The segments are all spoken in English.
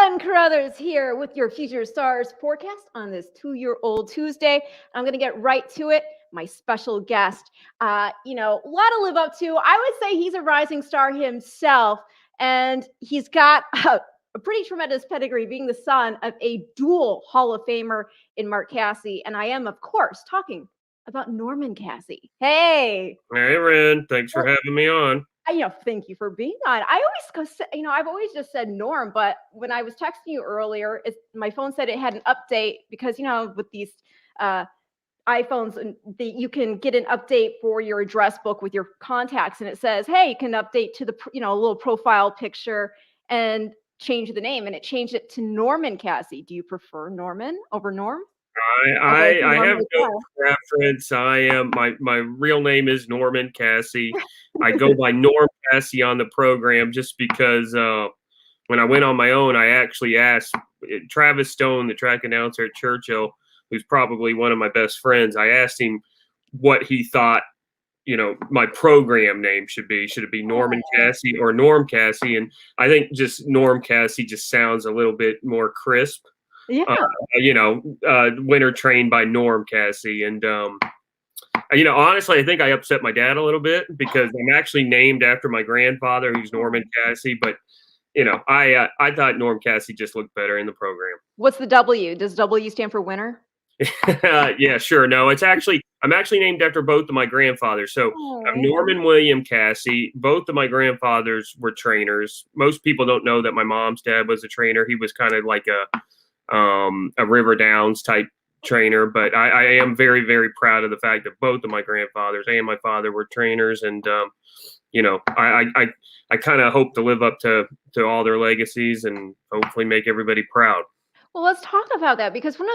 Ren Carothers here with your Future Stars forecast on this 2-year-old Tuesday. I'm going to get right to it. My special guest, a lot to live up to. I would say he's a rising star himself, and he's got a pretty tremendous pedigree, being the son of a dual Hall of Famer in Mark Casse. And I am, of course, talking about Norman Casse. Hey. Hey, Ren. Thanks for having me on. Thank you for being on. I always go, I've always just said Norm, but when I was texting you earlier, my phone said it had an update because, with these iPhones, you can get an update for your address book with your contacts, and it says, hey, you can update to the, a little profile picture and change the name, and it changed it to Norman Casse. Do you prefer Norman over Norm? I have no preference. I am my real name is Norman Casse. I go by Norm Casse on the program just because when I went on my own, I actually asked Travis Stone, the track announcer at Churchill, who's probably one of my best friends. I asked him what he thought, my program name should be. Should it be Norman Casse or Norm Casse? And I think just Norm Casse just sounds a little bit more crisp. Yeah. Winter Trained by Norm Casse. And, honestly, I think I upset my dad a little bit because I'm actually named after my grandfather, who's Norman Casse. But, I thought Norm Casse just looked better in the program. What's the W? Does W stand for winner? Yeah, sure. No, I'm actually named after both of my grandfathers. So I'm Norman William Casse. Both of my grandfathers were trainers. Most people don't know that my mom's dad was a trainer. He was kind of like a River Downs type trainer, but I am very, very proud of the fact that both of my grandfathers and my father were trainers. And, I kind of hope to live up to all their legacies and hopefully make everybody proud. Well, let's talk about that, because one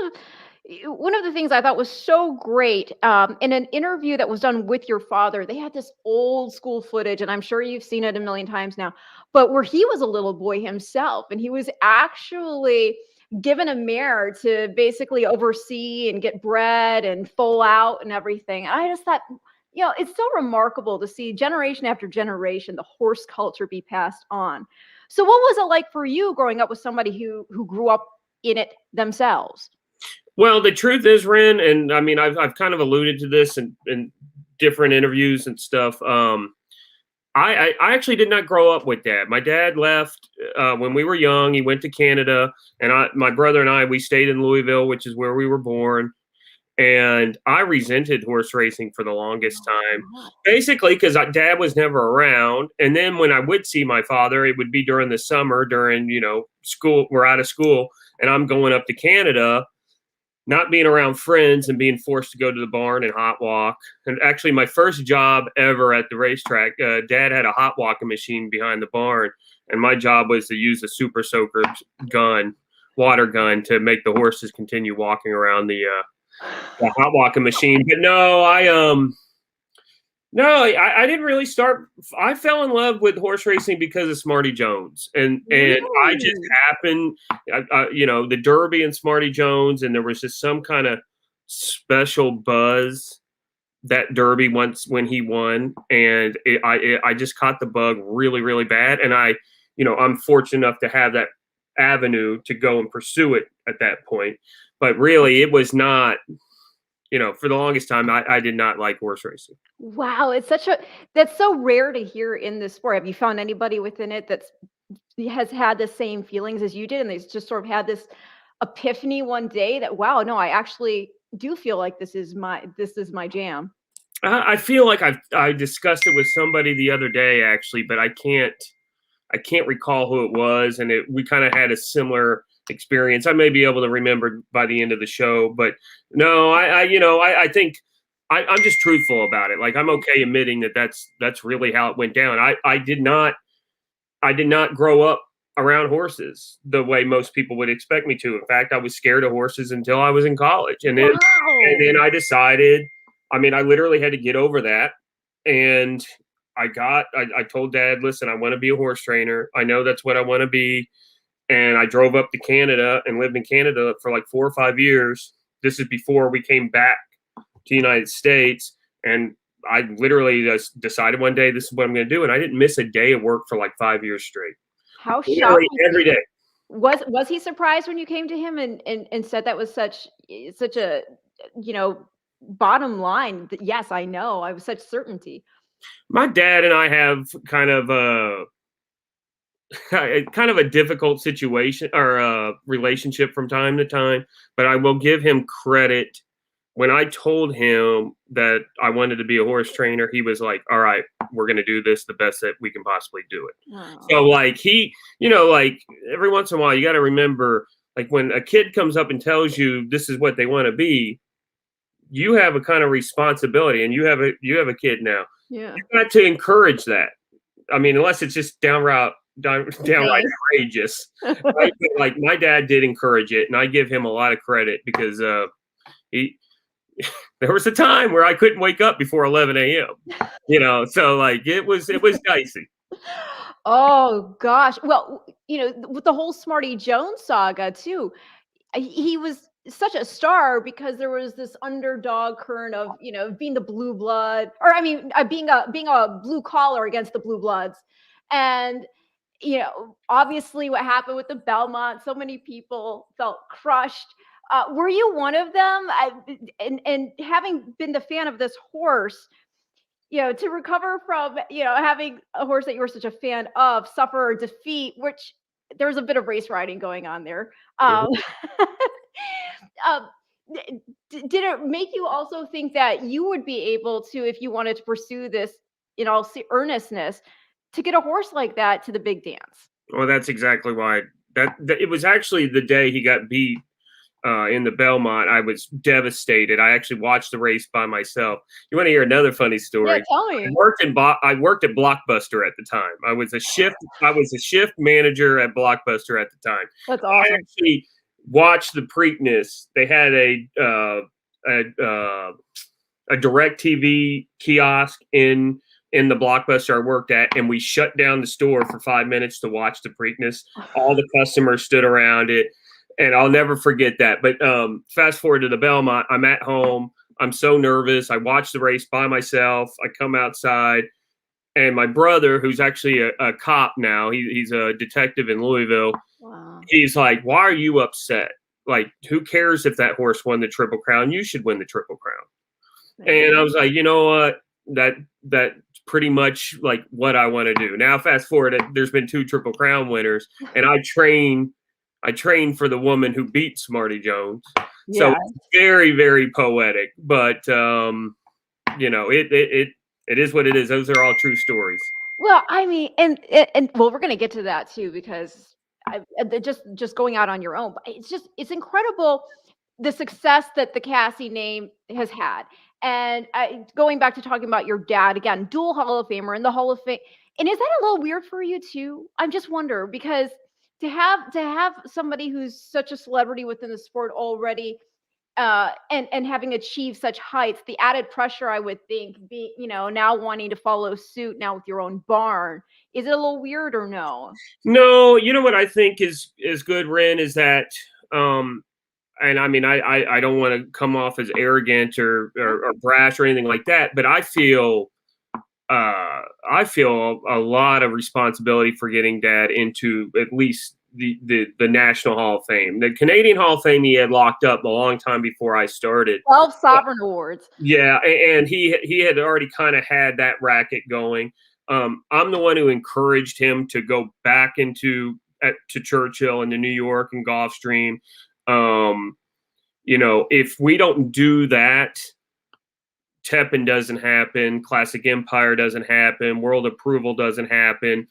of the things I thought was so great in an interview that was done with your father, they had this old school footage, and I'm sure you've seen it a million times now, but where he was a little boy himself, and he was actually given a mare to basically oversee and get bred and foal out and everything. And I just thought, it's so remarkable to see generation after generation the horse culture be passed on. So what was it like for you growing up with somebody who grew up in it themselves? Well, the truth is, Ren, and I mean, I've kind of alluded to this in different interviews and stuff. I actually did not grow up with that. My dad left when we were young. He went to Canada, and my brother and I, we stayed in Louisville, which is where we were born. And I resented horse racing for the longest time, basically because Dad was never around. And then when I would see my father, it would be during the summer, during, school. We're out of school, and I'm going up to Canada, not being around friends and being forced to go to the barn and hot walk. And actually, my first job ever at the racetrack, Dad had a hot walking machine behind the barn, and my job was to use a super soaker water gun to make the horses continue walking around the hot walking machine. But no, I didn't really start. I fell in love with horse racing because of Smarty Jones, and I just happened, the Derby and Smarty Jones, and there was just some kind of special buzz that Derby once when he won, and I just caught the bug really, really bad, and I'm fortunate enough to have that avenue to go and pursue it at that point. But really, it was not. For the longest time, I did not like horse racing. Wow, that's so rare to hear in this sport. Have you found anybody within it has had the same feelings as you did, and they just sort of had this epiphany one day that, wow, no, I actually do feel like this is my jam? I feel like I discussed it with somebody the other day, actually, but I can't recall who it was, and we kind of had a similar experience. I may be able to remember by the end of the show, but no, I think I'm just truthful about it. Like, I'm okay admitting that's really how it went down. I did not grow up around horses the way most people would expect me to. In fact, I was scared of horses until I was in college, and then I decided. I mean, I literally had to get over that, and I told Dad, listen, I want to be a horse trainer. I know that's what I want to be. And I drove up to Canada and lived in Canada for like 4 or 5 years. This is before we came back to the United States. And I literally just decided one day, this is what I'm going to do. And I didn't miss a day of work for like 5 years straight. How shocking. Every day. Was he surprised when you came to him and said that was such a, you know, bottom line that, "Yes, I know," I was such certainty. My dad and I have kind of a kind of a difficult situation or relationship from time to time, but I will give him credit. When I told him that I wanted to be a horse trainer, he was like, "All right, we're going to do this the best that we can possibly do it." So Oh, like like every once in a while you got to remember, like when a kid comes up and tells you this is what they want to be, you have a kind of responsibility, and you have a kid now. yeah. You got to encourage that. I mean, unless it's just downright Same. outrageous, right? But, like, my dad did encourage it, and I give him a lot of credit because he there was a time where I couldn't wake up before 11 a.m. So like it was dicey. Oh gosh. Well, you know, with the whole Smarty Jones saga too, he was such a star because there was this underdog current of, you know, being the blue blood, or I mean, being a blue collar against the blue bloods. And you know, obviously what happened with the Belmont, so many people felt crushed. Were you one of them? And having been the fan of this horse, you know, to recover from, you know, having a horse that you were such a fan of suffer defeat, which there's a bit of race riding going on there. Mhm. Um, um, did it make you also think that you would be able to, if you wanted to pursue this in all earnestness, to get a horse like that to the big dance? Well, that's exactly why that it was actually the day he got beat in the Belmont. I was devastated. I actually watched the race by myself. You want to hear another funny Yeah, story? tell me. I worked at Blockbuster at the time. I was a shift manager at Blockbuster at the time. That's I awesome. actually watched the Preakness. They had a direct TV kiosk in the Blockbuster I worked at, and we shut down the store for 5 minutes to watch the Preakness. All the customers stood around it, and I'll never forget that. But fast forward to the Belmont, I'm at home. I'm so nervous. I watch the race by myself. I come outside, and my brother, who's actually a cop now, he's a detective in Louisville. Wow. He's like, "Why are you upset? Like, who cares if that horse won the Triple Crown? You should win the Triple Crown." And I was like, you know what? That's pretty much like what I want to do. Now, fast forward, there's been 2 Triple Crown winners, and I train for the woman who beat Smarty Jones. So Yeah. it's very, very poetic, but it is what it is. Those are all true stories. Well, I mean, and well, we're gonna get to that too because just going out on your own, but it's incredible the success that the Cassie name has had. And going back to talking about your dad again, dual Hall of Famer in the Hall of Fame, and is that a little weird for you too? I'm just wonder because to have somebody who's such a celebrity within the sport already, and having achieved such heights, the added pressure I would think be, you know, now wanting to follow suit now with your own barn. Is it a little weird or no? No, you know what I think is good, Ren, is that um and I mean I don't want to come off as arrogant or brash or anything like that, but I feel a lot of responsibility for getting Dad into at least the National Hall of Fame. The Canadian Hall of Fame he had locked up a long time before I started. 12 sovereign awards. Yeah, and he had already kind of had that racket going. I'm the one who encouraged him to go back to Churchill and to New York and Gulfstream. If we don't do that, TEPIN doesn't happen, Classic Empire doesn't happen, World Approval doesn't happen.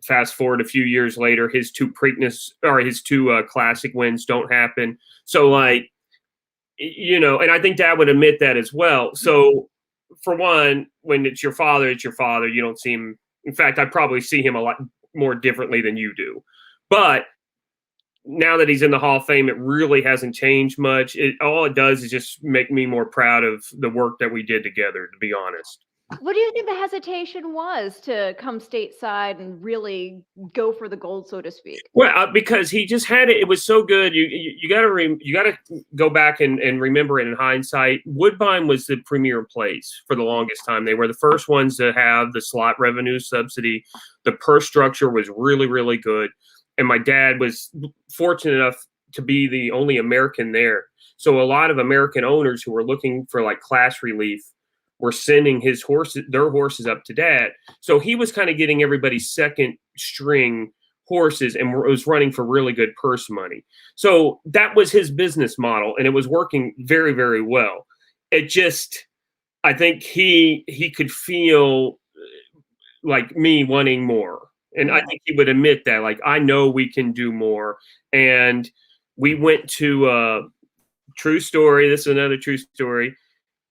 Fast forward a few years later, his 2 Preakness or his 2 Classic wins don't happen. So like, and I think Dad would admit that as well. So for one, when it's your father, it's your father. You don't see him. In fact, I probably see him a lot more differently than you do. But now that he's in the Hall of Fame, it really hasn't changed much. All it does is just make me more proud of the work that we did together, to be honest. What do you think the hesitation was to come stateside and really go for the gold, so to speak? Well, because he just had it. It was so good. You got to go back and remember it in hindsight. Woodbine was the premier place for the longest time. They were the first ones to have the slot revenue subsidy. The purse structure was really, really good. and my dad was fortunate enough to be the only American there. So a lot of American owners who were looking for like class relief were sending their horses up to dad. So he was kind of getting everybody's second string horses and was running for really good purse money. So that was his business model, and it was working very, very well. It just, I think he could feel like me wanting more. And I think he would admit that, like, I know we can do more. And we went to true story. This is another true story.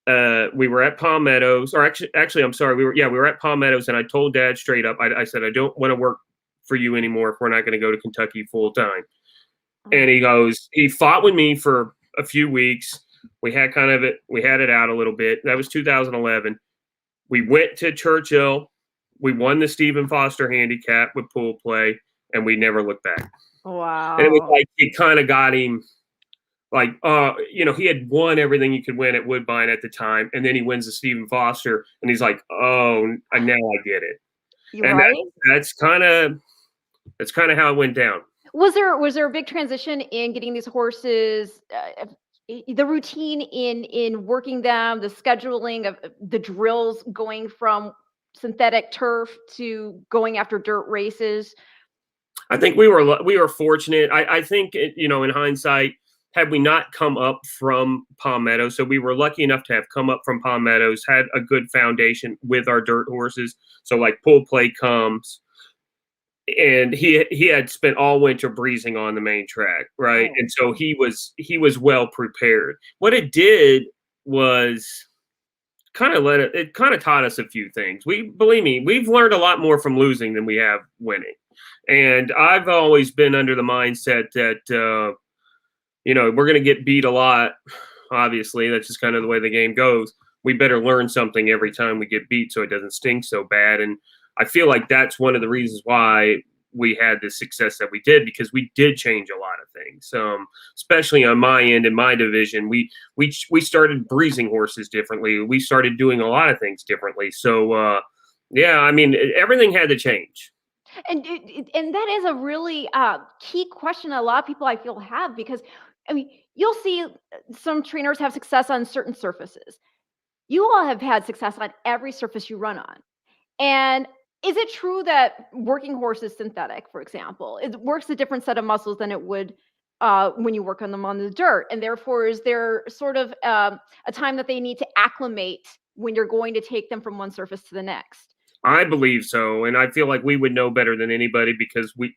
We were at Palm Meadows, or actually, I'm sorry. We were at Palm Meadows, and I told Dad straight up, I said, I don't want to work for you anymore if we're not going to go to Kentucky full time. And he fought with me for a few weeks. We had it out a little bit. That was 2011. We went to Churchill. We won the Stephen Foster handicap with pool play, and we never looked back. Wow. And it was like, it kind of got him like, he had won everything you could win at Woodbine at the time. And then he wins the Stephen Foster, and he's like, oh, now I get it. You're right. That's kind of how it went down. Was there a big transition in getting these horses, the routine in working them, the scheduling of the drills, going from synthetic turf to going after dirt races? I think we were fortunate. I think, in hindsight, had we not come up from Palm Meadows, so we were lucky enough to have come up from Palm Meadows, had a good foundation with our dirt horses. So like Pool Play comes, and he had spent all winter breezing on the main track, right? And so he was well prepared. What it did was kind of taught us a few things. Believe me, we've learned a lot more from losing than we have winning. And I've always been under the mindset that we're going to get beat a lot. Obviously, that's just kind of the way the game goes. We better learn something every time we get beat so it doesn't stink so bad. And I feel like that's one of the reasons why we had the success that we did, because we did change a lot of things. Especially on my end in my division, we started breezing horses differently. We started doing a lot of things differently. So everything had to change. And that is a really key question a lot of people I feel have, because you'll see some trainers have success on certain surfaces. You all have had success on every surface you run on. And is it true that working horses synthetic, for example, it works a different set of muscles than it would when you work on them on the dirt? And therefore, is there sort of a time that they need to acclimate when you're going to take them from one surface to the next? I believe so, and I feel like we would know better than anybody because we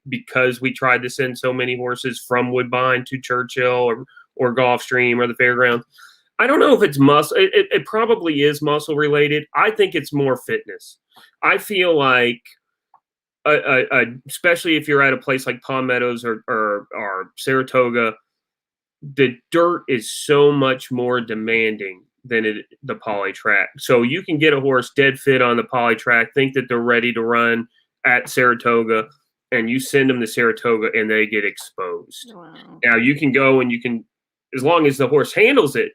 tried to send so many horses from Woodbine to Churchill or Gulfstream or the fairgrounds. I don't know if it's muscle. It probably is muscle related. I think it's more fitness. I feel like, especially if you're at a place like Palm Meadows or Saratoga, the dirt is so much more demanding than the poly track. So you can get a horse dead fit on the poly track, think that they're ready to run at Saratoga, and you send them to Saratoga and they get exposed. Wow. Now you can go and you can, as long as the horse handles it,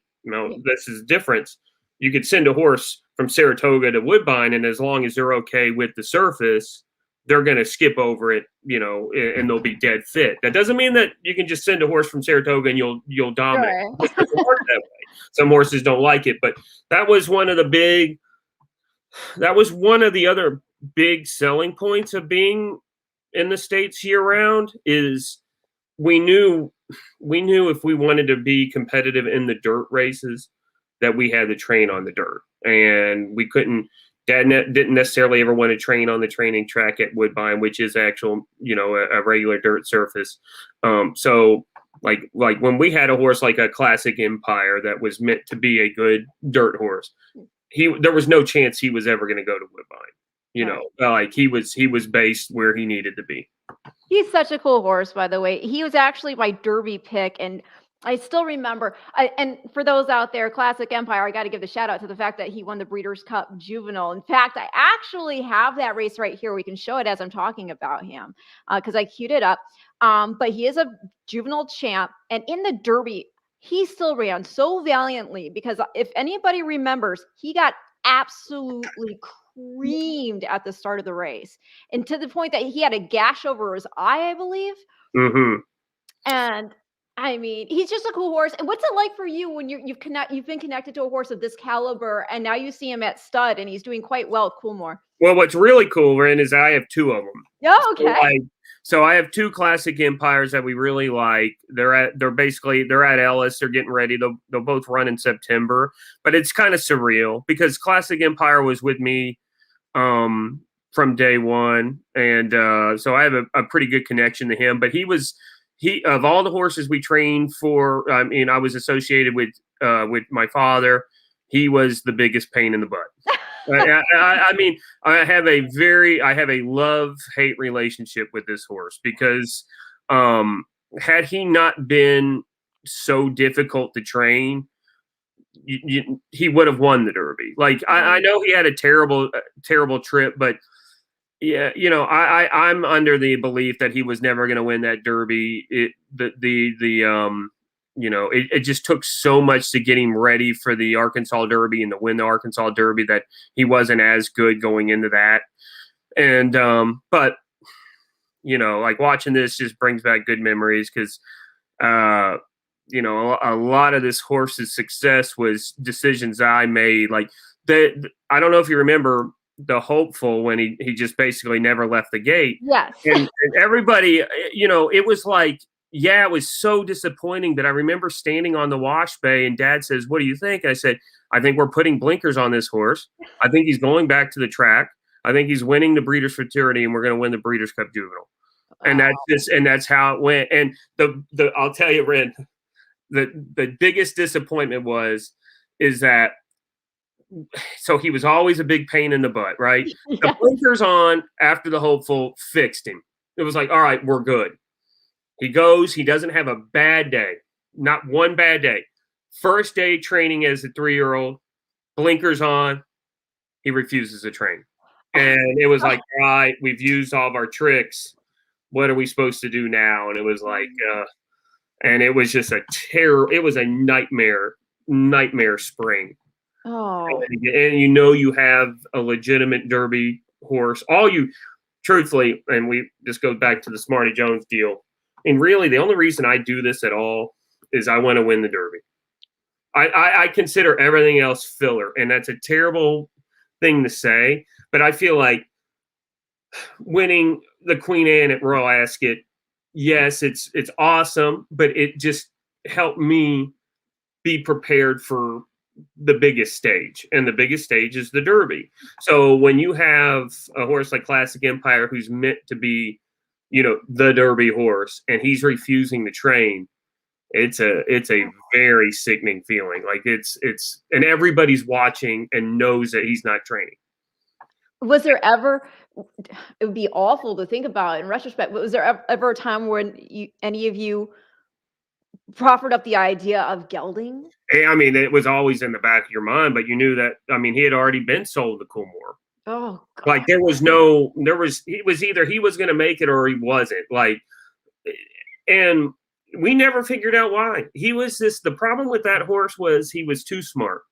this is the difference. You could send a horse from Saratoga to Woodbine, and as long as they're okay with the surface, they're going to skip over it, and they'll be dead fit. That doesn't mean that you can just send a horse from Saratoga and you'll dominate. Right. It doesn't work that way. Some horses don't like it, but that was one of the other big selling points of being in the States year round is we knew if we wanted to be competitive in the dirt races that we had to train on the dirt, and we couldn't. Dad didn't necessarily ever want to train on the training track at Woodbine, which is actual, a regular dirt surface. So like when we had a horse like a Classic Empire that was meant to be a good dirt horse, there was no chance he was ever going to go to Woodbine. Like he was based where he needed to be. He's such a cool horse, by the way. He was actually my Derby pick, and I still remember. And for those out there, Classic Empire, I got to give the shout out to the fact that he won the Breeders' Cup Juvenile. In fact, I actually have that race right here. We can show it as I'm talking about him because I queued it up. But he is a juvenile champ, and in the Derby, he still ran so valiantly because if anybody remembers, he got absolutely screamed at the start of the race, and to the point that he had a gash over his eye, I believe. Mm-hmm. And I mean, he's just a cool horse. And what's it like for you when you've been connected to a horse of this caliber, and now you see him at stud and he's doing quite well at Coolmore? Well, what's really cool, Ren, is I have two of them. Oh, okay. So I have two classic Empires that we really like. They're at Ellis. They're getting ready. They'll both run in September, but it's kind of surreal because Classic Empire was with me from day one, and so I have a pretty good connection to him. But he of all the horses we trained for. I mean, I was associated with my father. He was the biggest pain in the butt. I mean, I have a love-hate relationship with this horse because had he not been so difficult to train, he would have won the Derby. Like I know he had a terrible trip, but yeah, I'm under the belief that he was never going to win that Derby. It just took so much to get him ready for the Arkansas Derby and to win the Arkansas Derby that he wasn't as good going into that. And, but, like watching this just brings back good memories because, a lot of this horse's success was decisions I made. Like I don't know if you remember the Hopeful when he just basically never left the gate. Yes. And everybody, it was like, yeah, it was so disappointing that I remember standing on the wash bay and Dad says, "What do you think?" I said, "I think we're putting blinkers on this horse. I think he's going back to the track. I think he's winning the Breeders' Futurity and we're going to win the Breeders' Cup Juvenile." And that's how it went. And I'll tell you, Ren, the biggest disappointment is that so he was always a big pain in the butt, right? Yes. The blinkers on after the Hopeful fixed him. It was like, all right, we're good. He goes, he doesn't have a bad day, not one bad day. First day training as a 3-year-old, blinkers on, he refuses to train. And it was like, all right, we've used all of our tricks. What are we supposed to do now? And it was like, and it was just it was a nightmare spring. Oh. And you have a legitimate Derby horse. Truthfully, and we just go back to the Smarty Jones deal. And really, the only reason I do this at all is I want to win the Derby. I consider everything else filler, and that's a terrible thing to say. But I feel like winning the Queen Anne at Royal Ascot, yes, it's awesome, but it just helped me be prepared for the biggest stage, and the biggest stage is the Derby. So when you have a horse like Classic Empire who's meant to be the Derby horse, and he's refusing to train, it's a very sickening feeling. Like and everybody's watching and knows that he's not training. Was there ever, it would be awful to think about in retrospect, but was there ever a time when any of you proffered up the idea of gelding? I mean, it was always in the back of your mind, but you knew that, I mean, he had already been sold to Coolmore. Oh, God. Like it was either he was going to make it or he wasn't. Like, and we never figured out why. The problem with that horse was he was too smart.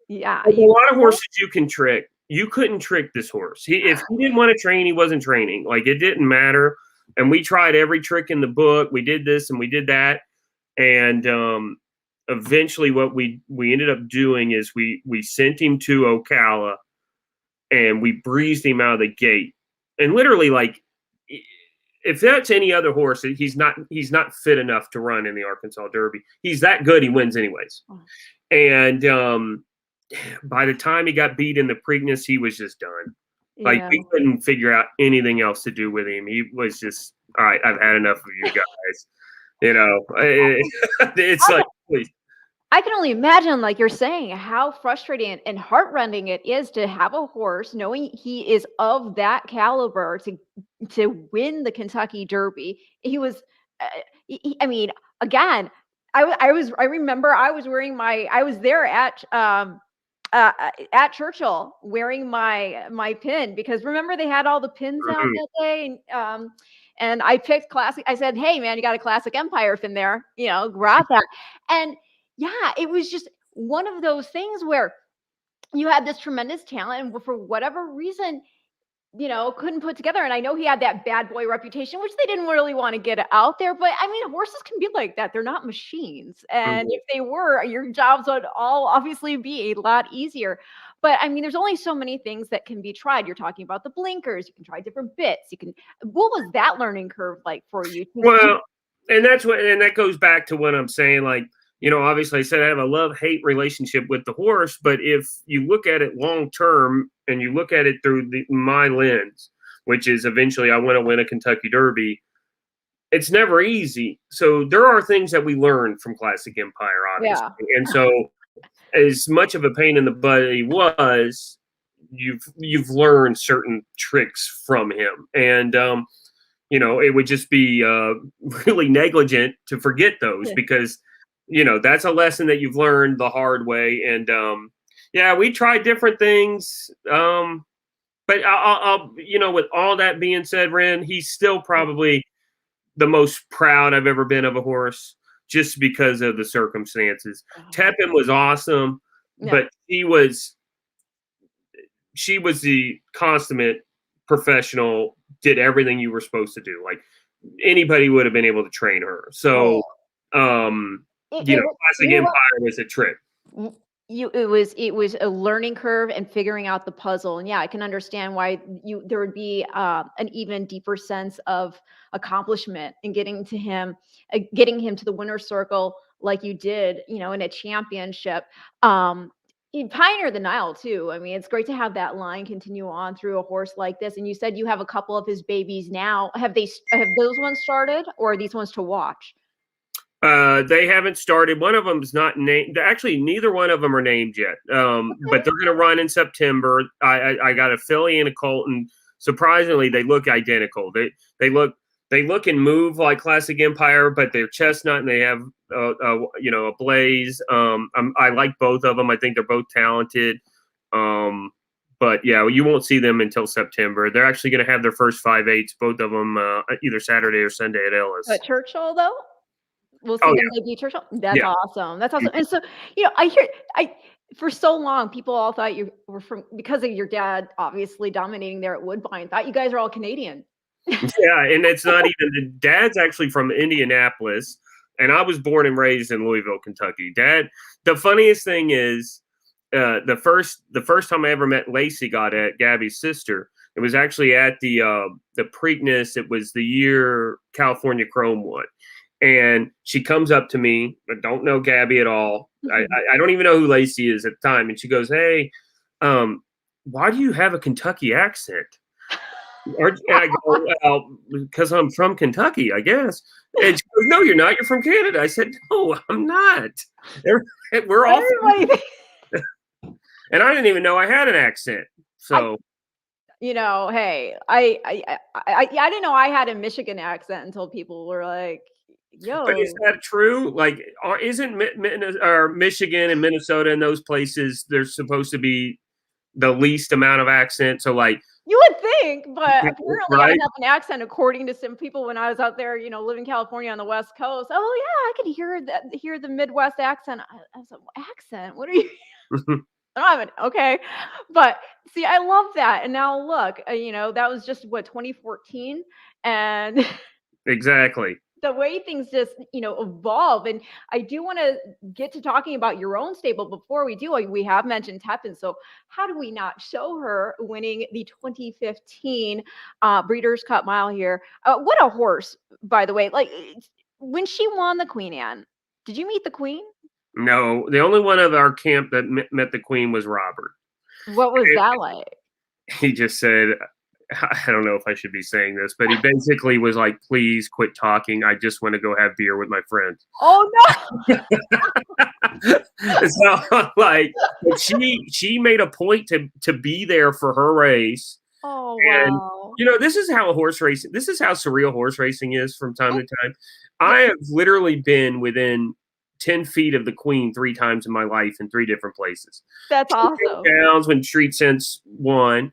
Yeah. Like a lot of horses you can trick. You couldn't trick this horse. If he didn't want to train, he wasn't training. Like it didn't matter. And we tried every trick in the book. We did this and we did that. And eventually what we ended up doing is we sent him to Ocala and we breezed him out of the gate. And literally, like, if that's any other horse, he's not fit enough to run in the Arkansas Derby. He's that good, he wins anyways. And by the time he got beat in the Preakness, he was just done. Like we couldn't figure out anything else to do with him. He was just, all right, I've had enough of you guys. It's like, please. I can only imagine, like you're saying, how frustrating and heartrending it is to have a horse knowing he is of that caliber to win the Kentucky Derby. He was, I mean, again, I remember I was there at Churchill wearing my pin, because remember they had all the pins out that day, and I picked Classic. I said, "Hey man, you got a Classic Empire pin there, grab that." And yeah, it was just one of those things where you had this tremendous talent, and for whatever reason, couldn't put together. And I know he had that bad boy reputation, which they didn't really want to get out there. But I mean, horses can be like that. They're not machines. And Mhm. if they were, your jobs would all obviously be a lot easier. But I mean, there's only so many things that can be tried. You're talking about the blinkers. You can try different bits. What was that learning curve like for you? Well, and that goes back to what I'm saying. Like, obviously I said I have a love-hate relationship with the horse, but if you look at it long term and you look at it through my lens, which is eventually I want to win a Kentucky Derby, it's never easy. So there are things that we learn from Classic Empire, obviously. Yeah. And so as much of a pain in the butt he was, you've learned certain tricks from him. And it would just be really negligent to forget those, because that's a lesson that you've learned the hard way. And yeah, we tried different things, but I'll with all that being said, Ren, he's still probably the most proud I've ever been of a horse, just because of the circumstances. TEPIN was awesome, but she was the consummate professional, did everything you were supposed to do. Like, anybody would have been able to train her. So, Classic Empire was a trick. It was a learning curve and figuring out the puzzle. And yeah, I can understand why there would be an even deeper sense of accomplishment in getting him to the winner's circle like you did, in a championship. You pioneer the Nile too. I mean, it's great to have that line continue on through a horse like this. And you said you have a couple of his babies now. Have those ones started, or are these ones to watch? They haven't started. One of them's not named. Actually, neither one of them are named yet. But they're going to run in September. I got a filly and a colt, and surprisingly, they look identical. They look and move like Classic Empire, but they're chestnut and they have a blaze. I like both of them. I think they're both talented. But yeah, you won't see them until September. They're actually going to have their first 5/8, both of them, either Saturday or Sunday at Ellis. At Churchill, though? We'll see them debut Churchill? That's awesome. That's awesome. And so, for so long, people all thought you were because of your dad obviously dominating there at Woodbine, thought you guys are all Canadian. Yeah, and it's not even, the dad's actually from Indianapolis, and I was born and raised in Louisville, Kentucky. The funniest thing is, the first time I ever met Lacey Goddard, Gabby's sister, it was actually at the Preakness. It was the year California Chrome won. And she comes up to me. I don't know Gabby at all. I don't even know who Lacey is at the time. And she goes, "Hey, why do you have a Kentucky accent?" And I go, "Well, because I'm from Kentucky, I guess." And she goes, "No, you're not. You're from Canada." I said, "No, I'm not. We're all from." And I didn't even know I had an accent. So, hey, I didn't know I had a Michigan accent until people were like, "Yo." But is that true? Like, isn't Michigan and Minnesota and those places, there's supposed to be the least amount of accent? So, like, you would think, but apparently I have an accent according to some people when I was out there, living in California on the West Coast. Oh yeah, I could hear the Midwest accent. I was like, accent? What are you? I don't have it. Okay. But see, I love that. And now look, that was just 2014. And exactly. the way things just, evolve. And I do want to get to talking about your own stable. Before we do, we have mentioned TEPIN. So how do we not show her winning the 2015 Breeders' Cup Mile here? What a horse, by the way. Like, when she won the Queen Anne, did you meet the Queen? No, the only one of our camp that met the Queen was Robert. What was that like? He just said, I don't know if I should be saying this, but he basically was like, "Please quit talking. I just want to go have beer with my friends." Oh no! So, like, but she made a point to be there for her race. Oh wow! And this is how surreal horse racing is from time to time. I have literally been within 10 feet of the Queen 3 times in my life in 3 different places. That's awesome. Downs when Street Sense won.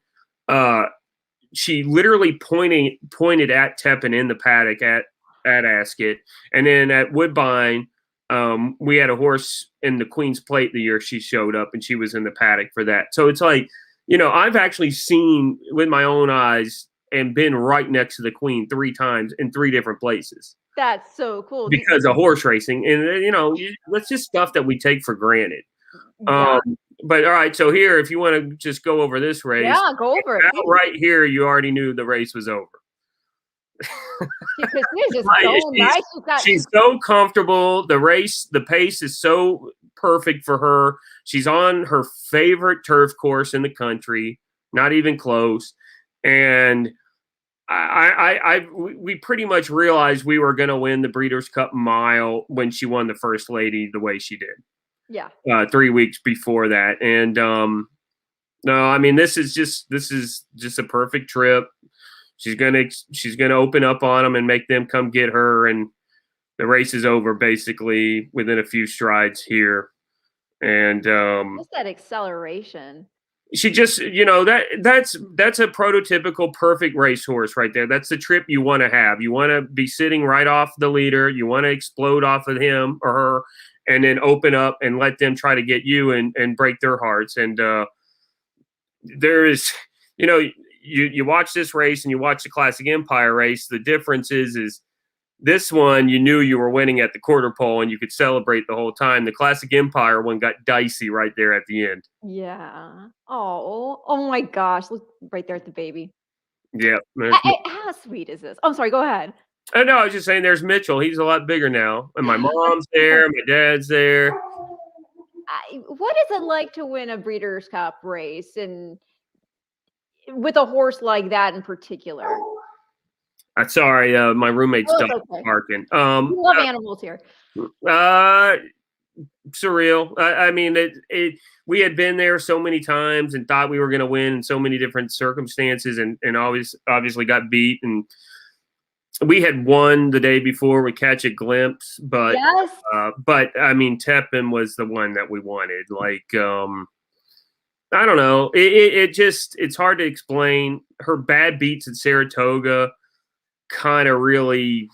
She literally pointed at TEPIN in the paddock at Ascot, and then at Woodbine, we had a horse in the Queen's Plate the year she showed up, and she was in the paddock for that. So it's like, I've actually seen with my own eyes and been right next to the Queen 3 times in 3 different places. That's so cool. Because of horse racing, and that's just stuff that we take for granted. Yeah. But all right, so here, if you want to just go over this race, Yeah, go over it. Right here, you already knew the race was over. Because she's just going nice. She's so comfortable. The pace is so perfect for her. She's on her favorite turf course in the country, not even close. And we pretty much realized we were going to win the Breeders' Cup Mile when she won the First Lady the way she did. Yeah. 3 weeks before that. And no, I mean, this is just a perfect trip. She's gonna open up on them and make them come get her, and the race is over basically within a few strides here. And just that acceleration. She just, that's a prototypical perfect racehorse right there. That's the trip you want to have. You want to be sitting right off the leader. You want to explode off of him or her, and then open up and let them try to get you and break their hearts. And there is, you watch this race and you watch the Classic Empire race. The difference is this one, you knew you were winning at the quarter pole and you could celebrate the whole time. The Classic Empire one got dicey right there at the end. Yeah. Oh my gosh. Look right there at the baby. Yeah. How sweet is this? Oh, sorry. Go ahead. Oh, no, I was just saying there's Mitchell. He's a lot bigger now. And my mom's there. My dad's there. What is it like to win a Breeders' Cup race and with a horse like that in particular? Sorry, my roommate stopped barking. We love animals here. Surreal. I mean, we had been there so many times and thought we were going to win in so many different circumstances, and always obviously got beat. And we had won the day before with Catch a Glimpse, but yes. But I mean, TEPIN was the one that we wanted. Like, I don't know. It's hard to explain. Her bad beats at Saratoga kind of really,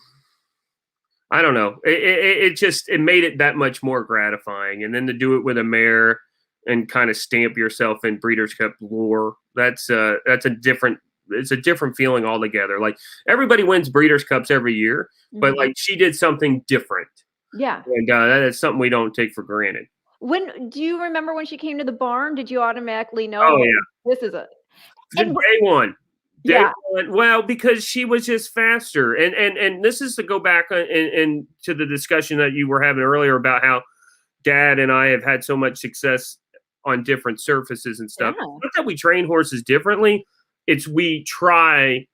I don't know. It made it that much more gratifying. And then to do it with a mare and kind of stamp yourself in Breeders' Cup lore, it's a different feeling altogether. Like, everybody wins Breeders' Cups every year, but like, she did something different. Yeah. And that is something we don't take for granted. Do you remember when she came to the barn? Did you automatically know? Oh yeah, this is day one. Yeah. Well, because she was just faster, and this is to go back and to the discussion that you were having earlier about how Dad and I have had so much success on different surfaces and stuff. Yeah. Not that we train horses differently; it's we try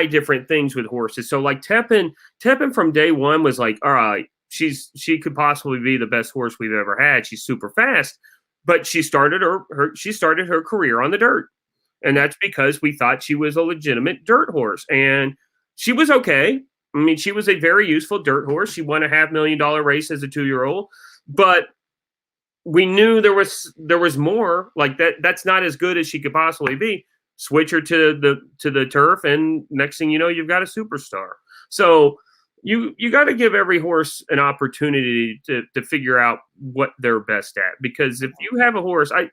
different things with horses. So like TEPIN from day one was like, all right, she could possibly be the best horse we've ever had. She's super fast, but she started her career on the dirt. And that's because we thought she was a legitimate dirt horse. And she was okay. I mean, she was a very useful dirt horse. She won a $500,000 race as a 2-year-old. But we knew there was more. Like, that's not as good as she could possibly be. Switch her to the turf, and next thing you know, you've got a superstar. So you got to give every horse an opportunity to figure out what they're best at. Because if you have a horse, I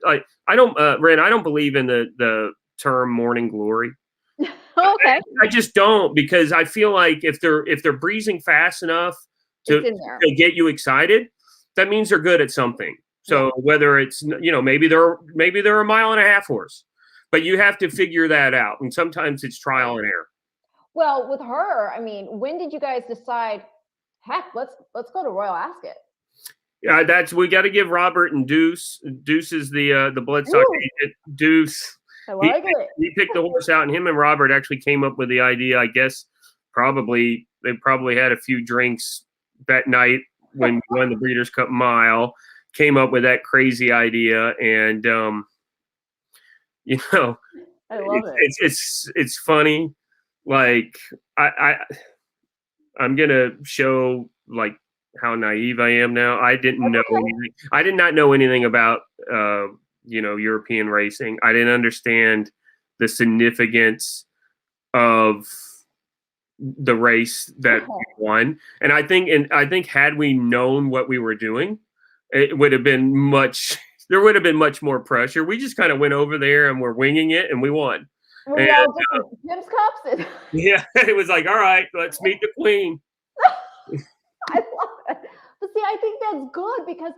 don't, Ren, I don't believe in the term morning glory. Okay. I just don't, because I feel like if they're breezing fast enough to get you excited, that means they're good at something. So whether it's, maybe they're a 1.5 mile horse, but you have to figure that out. And sometimes it's trial and error. Well, with her, I mean, when did you guys decide, heck, let's go to Royal Ascot? Yeah, we got to give Robert and Deuce. Deuce is the bloodstock agent. Deuce. I like it. He picked the horse out, and him and Robert actually came up with the idea. I guess they probably had a few drinks that night when we won the Breeders' Cup Mile. Came up with that crazy idea, and I love it. It's funny. Like, I'm gonna show like how naive I am now. I didn't know anything. I did not know anything about European racing. I didn't understand the significance of the race that we won. And I think had we known what we were doing, it would have been there would have been much more pressure. We just kind of went over there and we're winging it and we won. Were And, y'all just Jim's cups? yeah, it was like, all right, let's meet the queen. I love it. But see, I think that's good because,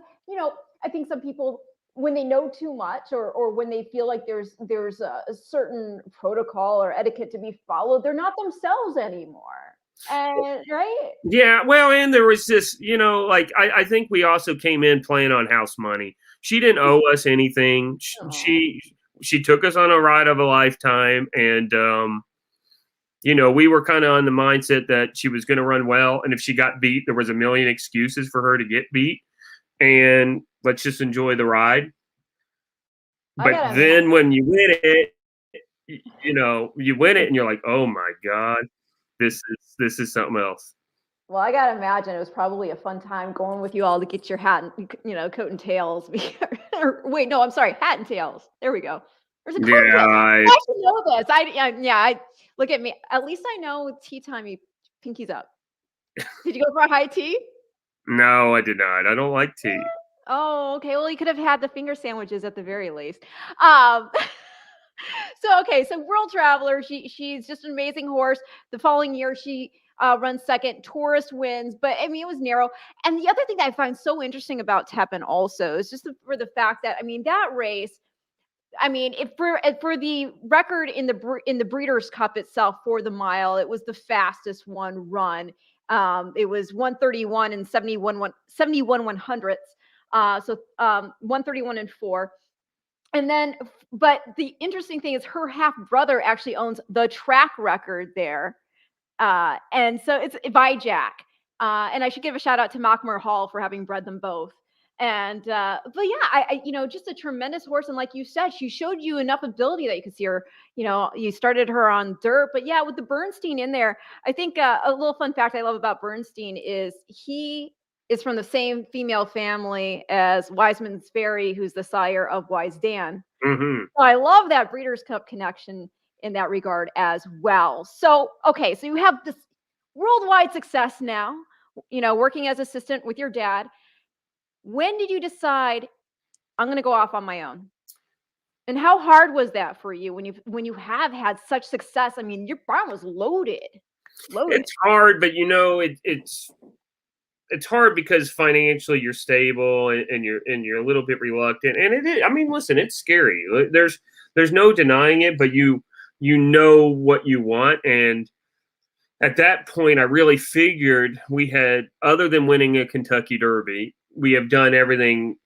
I think some people, when they know too much or when they feel like there's a certain protocol or etiquette to be followed, they're not themselves anymore. And right? Yeah, well, and there was this, like I think we also came in playing on house money. She didn't owe us anything. She took us on a ride of a lifetime, and we were kind of on the mindset that she was going to run well, and if she got beat, there was a million excuses for her to get beat, and let's just enjoy the ride. But then when you win it, you win it, and you're like, oh my God, this is something else. Well, I gotta imagine it was probably a fun time going with you all to get your hat and coat and tails. Wait, no, I'm sorry, hat and tails. There we go. There's a coat and tails. I should know this. I look at me. At least I know tea time. Pinkies up. Did you go for a high tea? No, I did not. I don't like tea. Oh, okay. Well, you could have had the finger sandwiches at the very least. So World Traveler, she's just an amazing horse. The following year, she runs second. Tourist wins, but I mean, it was narrow. And the other thing that I find so interesting about TEPIN also is just for the fact that, that race, for the record in the Breeders' Cup itself for the mile, it was the fastest one run. It was 1:31 and 71 100ths. So 1:31 and 4. And then, but the interesting thing is her half brother actually owns the track record there. And so it's by Jack. And I should give a shout out to Mockmer Hall for having bred them both. And, but yeah, I just a tremendous horse. And like you said, she showed you enough ability that you could see her, you started her on dirt, but yeah, with the Bernstein in there, I think a little fun fact I love about Bernstein is he is from the same female family as Wiseman's Ferry, who's the sire of Wise Dan. Mm-hmm. So I love that Breeders' Cup connection in that regard as well. So, okay, so you have this worldwide success now, working as assistant with your dad. When did you decide I'm going to go off on my own? And how hard was that for you when you have had such success? I mean, your barn was loaded. It's hard, but it's hard because financially you're stable and you're a little bit reluctant. And it is, listen, it's scary. There's no denying it, but you know what you want. And at that point, I really figured we had, other than winning a Kentucky Derby, we have done everything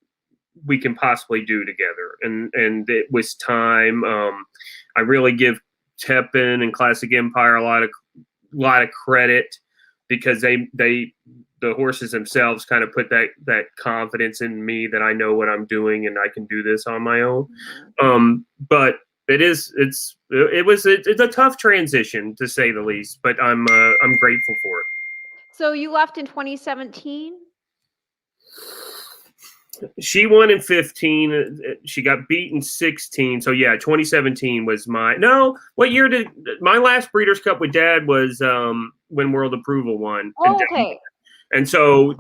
we can possibly do together. And it was time. I really give TEPIN and Classic Empire a lot of credit because the horses themselves kind of put that confidence in me that I know what I'm doing and I can do this on my own. But it's a tough transition to say the least, but I'm grateful for it. So you left in 2017? She won in 15. She got beat in 16. So yeah, 2017 was what year did my last Breeders' Cup with Dad was when World Approval won. Oh, okay. And so it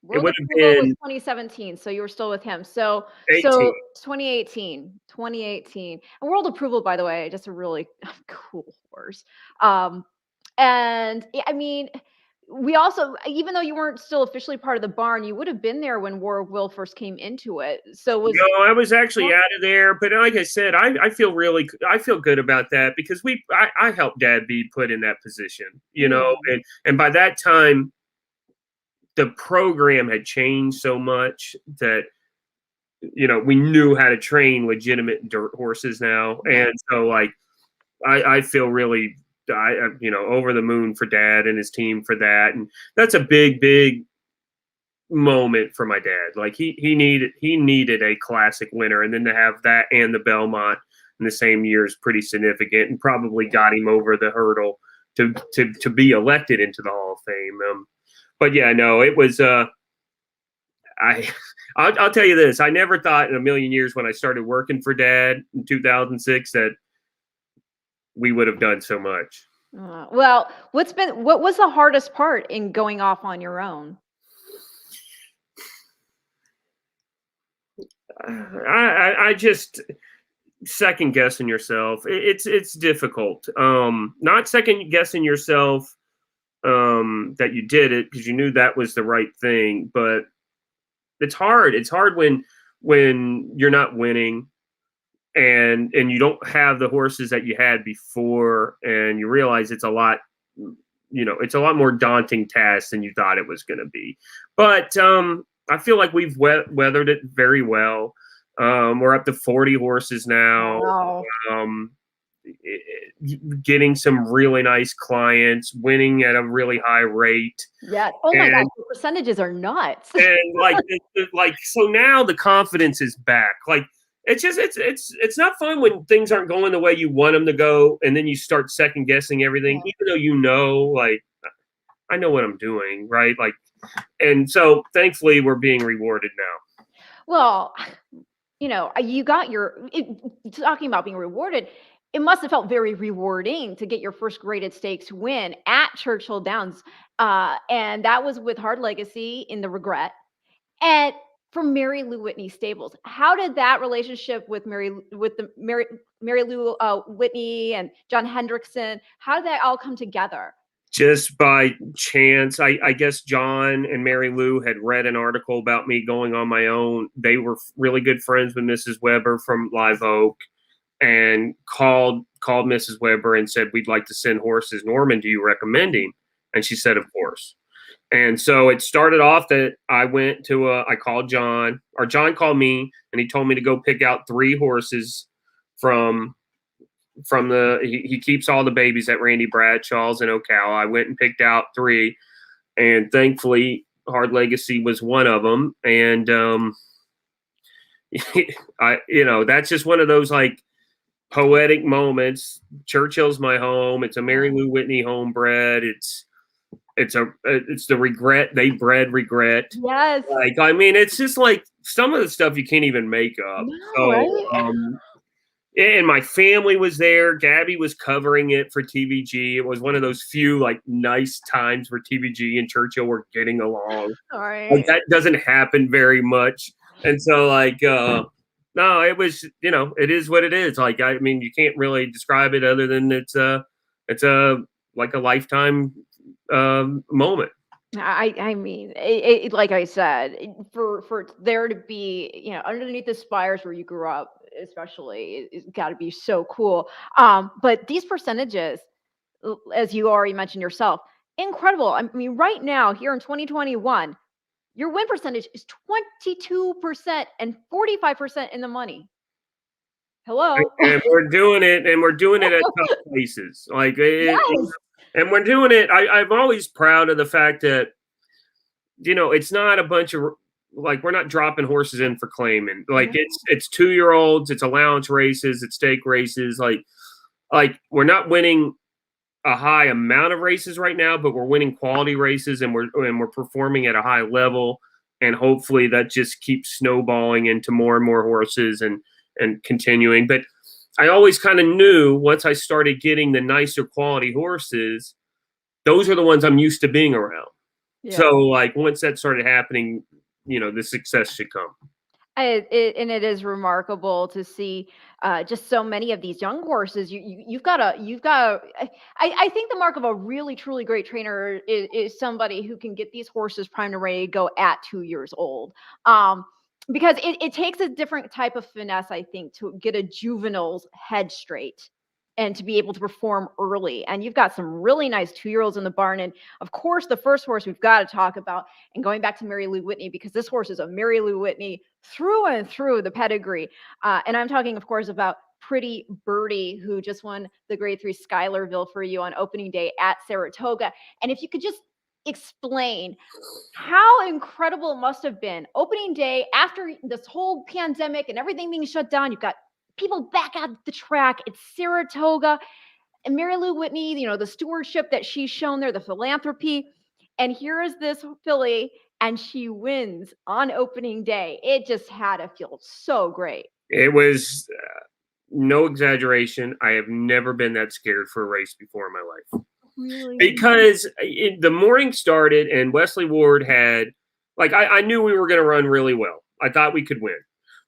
would have been 2017. So you were still with him. So 2018. And World Approval, by the way, just a really cool horse. And we also, even though you weren't still officially part of the barn, you would have been there when War of Will first came into it. So I was actually out of there. But like I said, I feel good about that because I helped Dad be put in that position, and by that time, the program had changed so much that, we knew how to train legitimate dirt horses now. And so like, I feel really, over the moon for Dad and his team for that. And that's a big, big moment for my dad. Like he needed a classic winner, and then to have that and the Belmont in the same year is pretty significant and probably got him over the hurdle to be elected into the Hall of Fame. But yeah, no, it was, I'll tell you this. I never thought in a million years when I started working for Dad in 2006 that we would have done so much. Well, what was the hardest part in going off on your own? I just second guessing yourself. It's difficult. Not second guessing yourself that you did it because you knew that was the right thing, but it's hard. It's hard when you're not winning and you don't have the horses that you had before, and you realize it's a lot. It's a lot more daunting task than you thought it was going to be. But I feel like we've weathered it very well. We're up to 40 horses now. Wow. Um, Getting some really nice clients, winning at a really high rate. Yeah. Oh my gosh, And the percentages are nuts. and like like so now the confidence is back. Like it's not fun when things aren't going the way you want them to go, and then you start second guessing everything, Yeah. even though like I know what I'm doing, right? Like, and so thankfully we're being rewarded now. Well, you got talking about being rewarded. It must have felt very rewarding to get your first graded stakes win at Churchill Downs. And that was with Hard Legacy in the Regret and from Mary Lou Whitney Stables. How did that relationship with Mary Lou Whitney and John Hendrickson, how did that all come together? Just by chance, I guess John and Mary Lou had read an article about me going on my own. They were really good friends with Mrs. Weber from Live Oak, and called Mrs. Weber and said, "We'd like to send horses. Norman, do you recommend him?" And she said, "Of course." And so it started off that I called John, or John called me, and he told me to go pick out 3 horses from he keeps all the babies at Randy Bradshaw's in Ocala. I went and picked out 3, and thankfully Hard Legacy was one of them. And that's just one of those like poetic moments. Churchill's my home. It's a Mary Lou Whitney homebred. It's the regret they bred regret. Yes. Like, I mean, it's just like some of the stuff you can't even make up. No, So right? and my family was there. Gabby was covering it for TVG. It was one of those few like nice times where TVG and Churchill were getting along. All Like right. that doesn't happen very much. And so like no, it was, it is what it is. Like I mean, you can't really describe it other than it's a like a lifetime moment. I mean, it like I said, for there to be, underneath the spires where you grew up, especially, it's got to be so cool. But these percentages, as you already mentioned yourself, incredible. I mean, right now here in 2021, your win percentage is 22% and 45% in the money. Hello. And we're doing it at tough places. Like Yes. and we're doing it. I'm always proud of the fact that it's not a bunch of like we're not dropping horses in for claiming. Like it's 2-year-olds, it's allowance races, it's stake races. Like we're not winning a high amount of races right now, but we're winning quality races, and we're performing at a high level, and hopefully that just keeps snowballing into more and more horses and continuing. But I always kind of knew once I started getting the nicer quality horses, those are the ones I'm used to being around. Yeah. So like once that started happening, the success should come. And it is remarkable to see just so many of these young horses. You've got I think the mark of a really truly great trainer is somebody who can get these horses primed and ready to go at 2 years old. Because it takes a different type of finesse, I think, to get a juvenile's head straight and to be able to perform early. And you've got some really nice 2-year-olds in the barn. And of course, the first horse we've got to talk about, and going back to Mary Lou Whitney, because this horse is a Mary Lou Whitney through and through the pedigree. And I'm talking, of course, about Pretty Birdie, who just won the Grade 3 Schuylerville for you on opening day at Saratoga. And if you could just explain how incredible it must have been opening day after this whole pandemic and everything being shut down. You've got people back at the track. It's Saratoga. And Mary Lou Whitney, the stewardship that she's shown there, the philanthropy. And here is this filly, and she wins on opening day. It just had to feel so great. It was no exaggeration, I have never been that scared for a race before in my life. Really? Because the morning started and Wesley Ward had, like, I knew we were going to run really well. I thought we could win.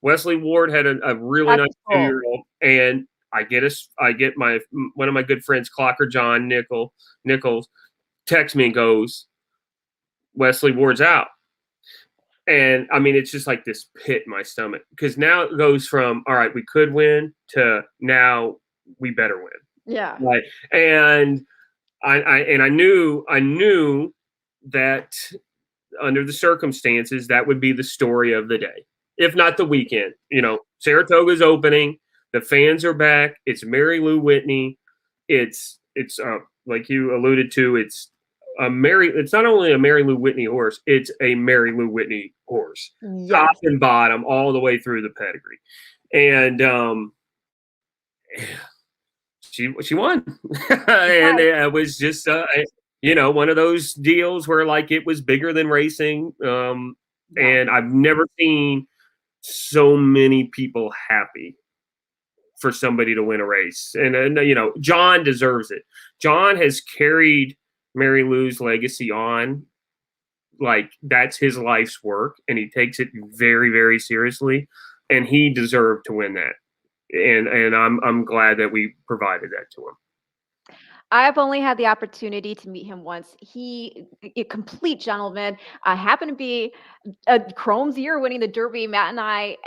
Wesley Ward had a really nice 2-year-old, and I get one of my good friends, Clocker John Nichols, texts me and goes, Wesley Ward's out. And I mean, it's just like this pit in my stomach, because now it goes from, all right, we could win, to now we better win. Yeah. Like, and I knew that under the circumstances, that would be the story of the day, if not the weekend. You know, Saratoga's opening, the fans are back. It's Mary Lou Whitney. It's like you alluded to. It's not only a Mary Lou Whitney horse. It's a Mary Lou Whitney horse, top and bottom, all the way through the pedigree, and she won, and it was just one of those deals where, like, it was bigger than racing, and I've never seen so many people happy for somebody to win a race, and John deserves it. John has carried Mary Lou's legacy on, like that's his life's work, and he takes it very, very seriously, and he deserved to win that. And I'm glad that we provided that to him. I've only had the opportunity to meet him once. He, a complete gentleman. I happened to be Chrome's year winning the Derby. Matt and I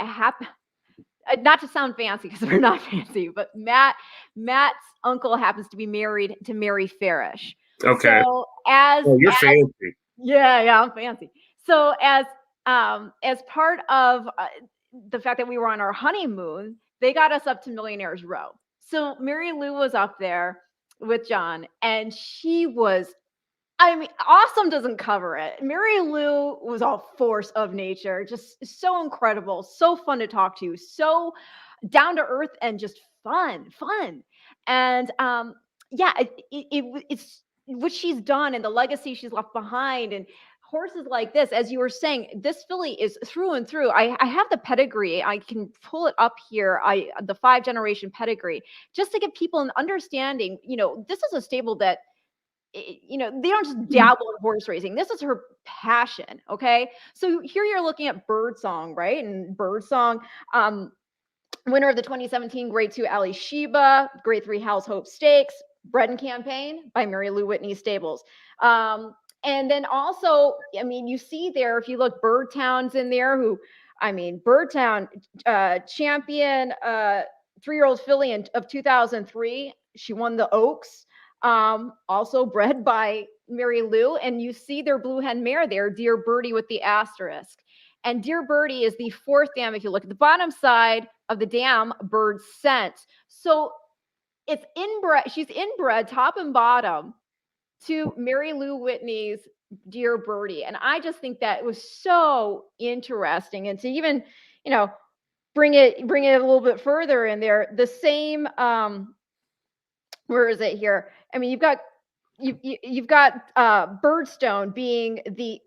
not to sound fancy, because we're not fancy, but Matt's uncle happens to be married to Mary Farish. Okay. So you're fancy. Yeah, I'm fancy. So as part of the fact that we were on our honeymoon, they got us up to Millionaires Row. So Mary Lou was up there with John, and she was, I mean, awesome doesn't cover it. Mary Lou was a force of nature, just so incredible, so fun to talk to, so down to earth, and just fun. And it's what she's done and the legacy she's left behind, and horses like this, as you were saying, this filly is through and through. I have the pedigree. I can pull it up here. The 5-generation pedigree, just to give people an understanding. This is a stable that, they don't just dabble in horse racing. This is her passion. Okay. So here you're looking at Birdsong, right? And Birdsong, winner of the 2017 Grade 2 Ali Sheba, Grade 3 Hal's Hope Stakes, bred and campaign by Mary Lou Whitney Stables. And then also, I mean, you see there, if you look, Birdtown's in there, Birdtown, champion, 3-year-old filly of 2003. She won the Oaks, also bred by Mary Lou. And you see their blue hen mare there, Dear Birdie with the asterisk. And Dear Birdie is the 4th dam. If you look at the bottom side of the dam, Bird Scent. So it's inbred. She's inbred top and bottom to Mary Lou Whitney's Dear Birdie. And I just think that was so interesting. And to even, bring it a little bit further in there, the same, where is it here? I mean, you've got Birdstone being the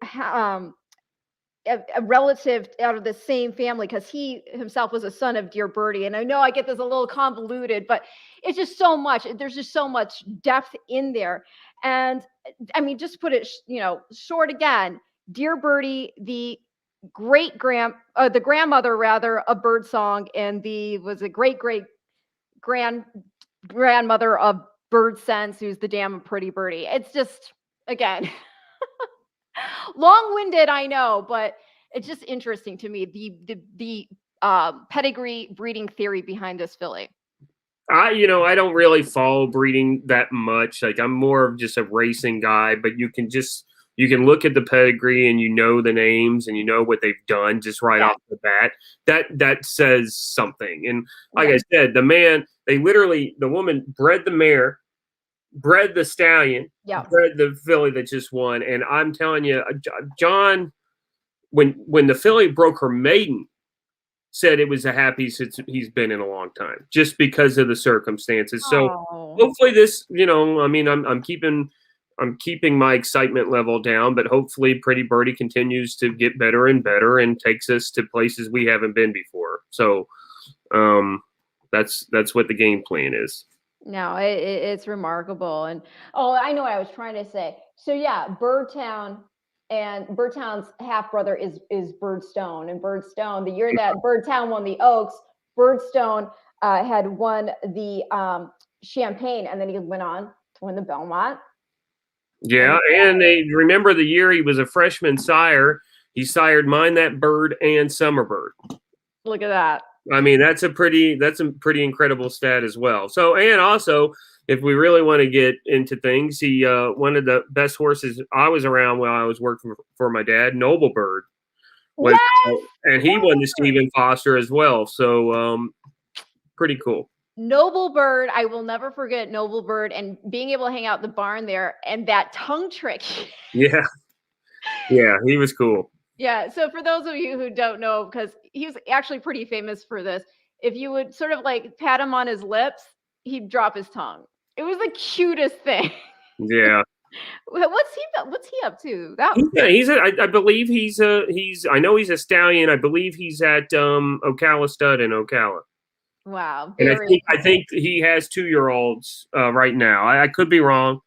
a relative out of the same family, because he himself was a son of Dear Birdie. And I know I get this a little convoluted, but it's just so much. There's just so much depth in there. And I mean, just put it, short again, Dear Birdie, the grandmother rather of Birdsong, and great grandmother of Bird Sense, who's the dam of Pretty Birdie. It's just, again, long-winded, I know, but it's just interesting to me, the pedigree breeding theory behind this filly. I don't really follow breeding that much. Like, I'm more of just a racing guy, but you can look at the pedigree and the names and what they've done just right off the bat. That says something. And like I said, the woman bred the mare, bred the stallion, bred the filly that just won. And I'm telling you, John, when the filly broke her maiden, said it was the happiest he's been in a long time, just because of the circumstances. So hopefully this, I'm keeping my excitement level down, but hopefully Pretty Birdie continues to get better and better and takes us to places we haven't been before. So, that's what the game plan is. No, it's remarkable. And oh, I know what I was trying to say. So yeah, Birdtown and Birdtown's half brother is Birdstone, and Birdstone, the year that Birdtown won the Oaks, Birdstone had won the Champagne, and then he went on to win the Belmont. Yeah, and they remember the year he was a freshman sire. He sired Mind That Bird and Summerbird. Look at that. I mean, that's a pretty incredible stat as well. So, and also, if we really want to get into things, he one of the best horses I was around while I was working for my dad, Noble Bird, was, Yes! and he won the Stephen Foster as well. So, pretty cool. Noble Bird, I will never forget Noble Bird and being able to hang out in the barn there and that tongue trick. Yeah, yeah, he was cool. Yeah, so for those of you who don't know, because he's actually pretty famous for this, if you would sort of like pat him on his lips, he'd drop his tongue. It was the cutest thing. Yeah. What's he up to? I believe he's I know he's a stallion. I believe he's at Ocala Stud in Ocala. Wow. And I think he has 2-year-olds right now. I could be wrong,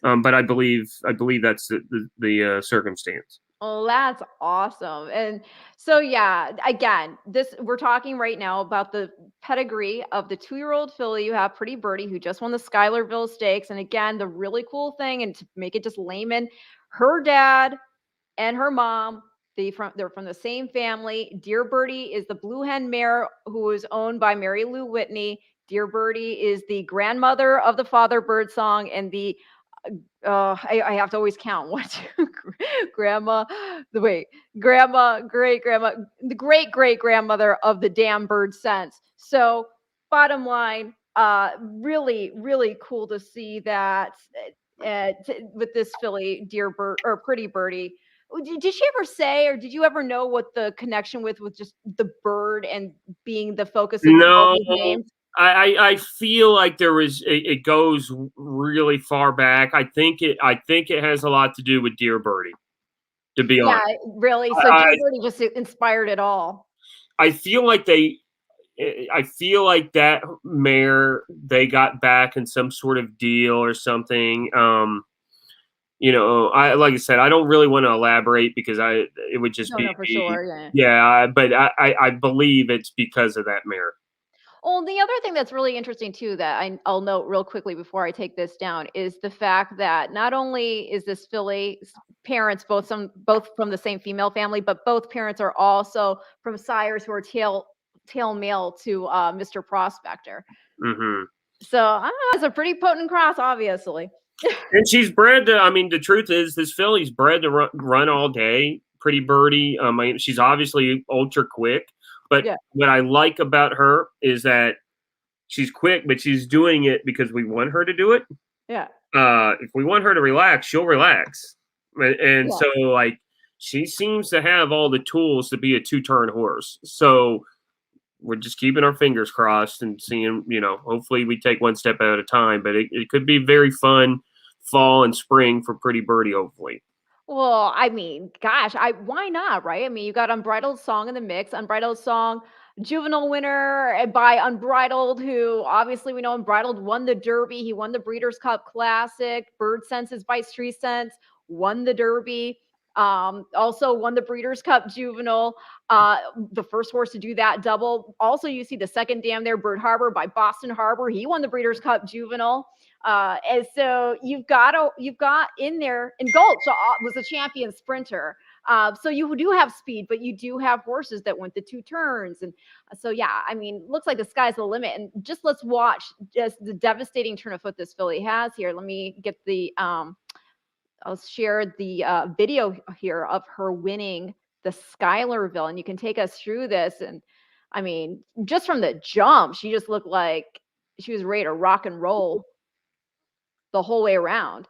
but I believe that's the circumstance. Oh, that's awesome. And so, yeah, again, we're talking right now about the pedigree of the 2-year-old filly. You have Pretty Birdie, who just won the Schuylerville Stakes. And again, the really cool thing, and to make it just layman, her dad and her mom, they're from the same family. Dear Birdie is the Blue Hen mare who is owned by Mary Lou Whitney. Dear Birdie is the grandmother of the Father Bird song, and the I have to always count grandma, great grandma, the great great grandmother of the damn bird sense. So bottom line, really, really cool to see that with this filly, Dear Bird or Pretty Birdie. Did she ever say, or did you ever know what the connection with just the bird and being the focus of No, these names? I feel like it goes really far back. I think it has a lot to do with Dear Birdie, to be honest. Yeah, really. So Dear Birdie just inspired it all. I feel like that mare, they got back in some sort of deal or something. Like I said, I don't really want to elaborate because it would just be for sure. Yeah, but I believe it's because of that mare. Well, the other thing that's really interesting too that I'll note real quickly before I take this down is the fact that not only is this filly's parents both from the same female family, but both parents are also from sires who are tail male to Mr. Prospector. Mm-hmm. So it's a pretty potent cross, obviously. And she's bred to, I mean, the truth is this filly's bred to run all day. Pretty Birdie. She's obviously ultra quick. But what I like about her is that she's quick, but she's doing it because we want her to do it. Yeah. If we want her to relax, she'll relax. And so, like, she seems to have all the tools to be a 2-turn horse. So we're just keeping our fingers crossed and seeing, hopefully we take one step at a time. But it could be very fun fall and spring for Pretty Birdie, hopefully. Well, I mean, gosh, why not, right? I mean, you got Unbridled Song in the mix. Unbridled Song, juvenile winner by Unbridled, who obviously we know Unbridled won the Derby. He won the Breeders' Cup Classic. Bird Senses by Street Sense won the Derby. Also won the Breeders' Cup Juvenile. The first horse to do that double. Also, you see the second dam there, Bird Harbor by Boston Harbor. He won the Breeders' Cup Juvenile. And so you've got in there, and Gulch was a champion sprinter. So you do have speed, but you do have horses that went the 2 turns. And so, yeah, I mean, looks like the sky's the limit. And just let's watch just the devastating turn of foot this filly has here. Let me get I'll share the video here of her winning the Schuylerville, and you can take us through this. And I mean, just from the jump, she just looked like she was ready to rock and roll the whole way around.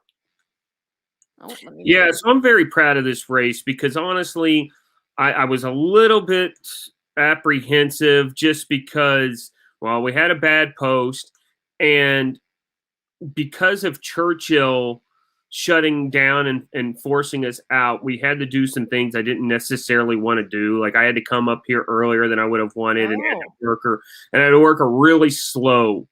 So I'm very proud of this race because honestly, I was a little bit apprehensive just because, well, we had a bad post, and because of Churchill shutting down and forcing us out, we had to do some things I didn't necessarily want to do. Like I had to come up here earlier than I would have wanted, and I had to work her really slow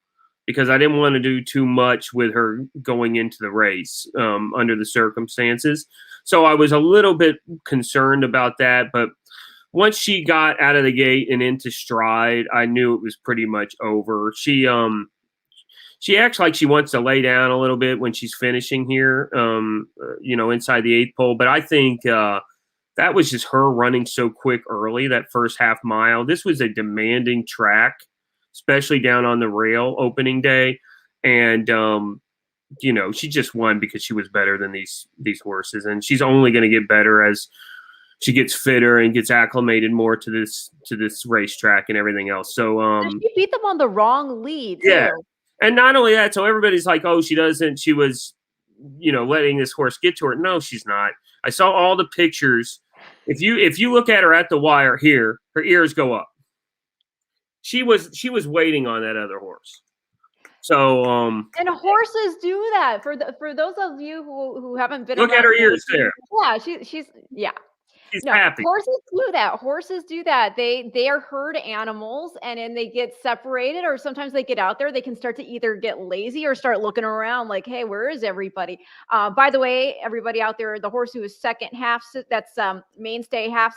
because I didn't want to do too much with her going into the race under the circumstances. So I was a little bit concerned about that, but once she got out of the gate and into stride, I knew it was pretty much over. She acts like she wants to lay down a little bit when she's finishing here, inside the 8th pole. But I think that was just her running so quick early, that first half mile. This was a demanding track, especially down on the rail opening day. And, she just won because she was better than these horses. And she's only going to get better as she gets fitter and gets acclimated more to this racetrack and everything else. So she beat them on the wrong lead too. Yeah. And not only that, so everybody's like, oh, she was, letting this horse get to her. No, she's not. I saw all the pictures. If you look at her at the wire here, her ears go up. She was waiting on that other horse. So and horses do that. For those of you who haven't been, look at her ears there. Yeah, she's happy. Horses do that. Horses do that. They are herd animals, and then they get separated, or sometimes they get out there. They can start to either get lazy or start looking around like, hey, where is everybody? By the way, everybody out there, the horse who is second that's Mainstay, half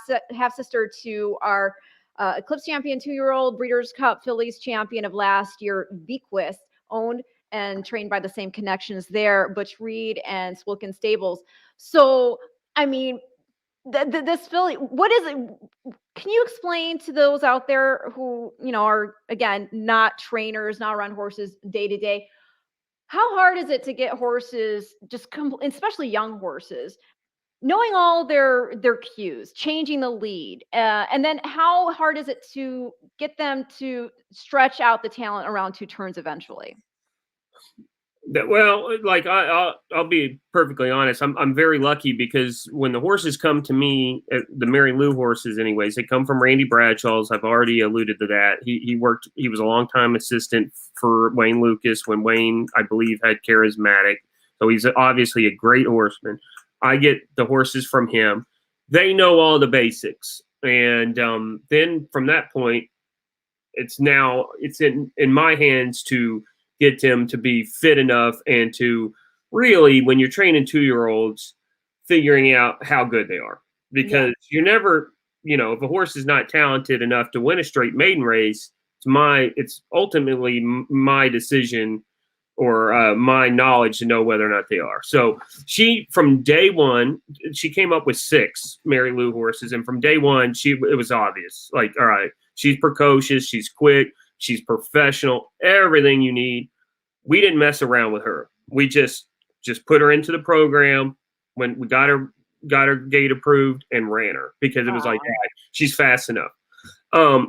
sister to our Eclipse champion 2-year-old, Breeders' Cup Fillies champion of last year, Bequist, owned and trained by the same connections there, Butch Reed and Swilkin Stables. So, I mean, this filly, what is it? Can you explain to those out there who, are, again, not trainers, not run horses day to day, how hard is it to get horses, especially young horses, knowing all their cues, changing the lead, and then how hard is it to get them to stretch out the talent around 2 turns eventually? Well, like I'll be perfectly honest. I'm very lucky because when the horses come to me, the Mary Lou horses, anyways, they come from Randy Bradshaw's. I've already alluded to that. He was a longtime assistant for Wayne Lucas when Wayne, I believe, had Charismatic. So he's obviously a great horseman. I get the horses from him. They know all the basics, and then from that point, it's in my hands to get them to be fit enough and to really, when you're training 2-year-olds, figuring out how good they are. Because you're never, if a horse is not talented enough to win a straight maiden race, it's ultimately my decision or my knowledge to know whether or not they are. So from day one, she came up with 6 Mary Lou horses. And from day one, it was obvious. Like, all right, she's precocious, she's quick, she's professional, everything you need. We didn't mess around with her. We just put her into the program when we got her gate approved and ran her because it was like, she's fast enough.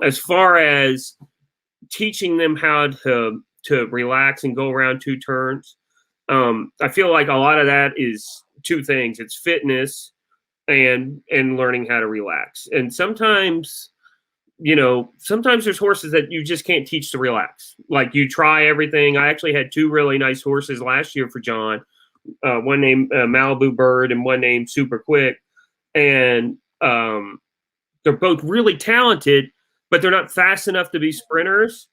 As far as teaching them how to relax and go around 2 turns, I feel like a lot of that is 2 things. It's fitness and learning how to relax. And sometimes there's horses that you just can't teach to relax. Like you try everything. I actually had 2 really nice horses last year for John, one named Malibu Bird and one named Super Quick. And they're both really talented, but they're not fast enough to be sprinters.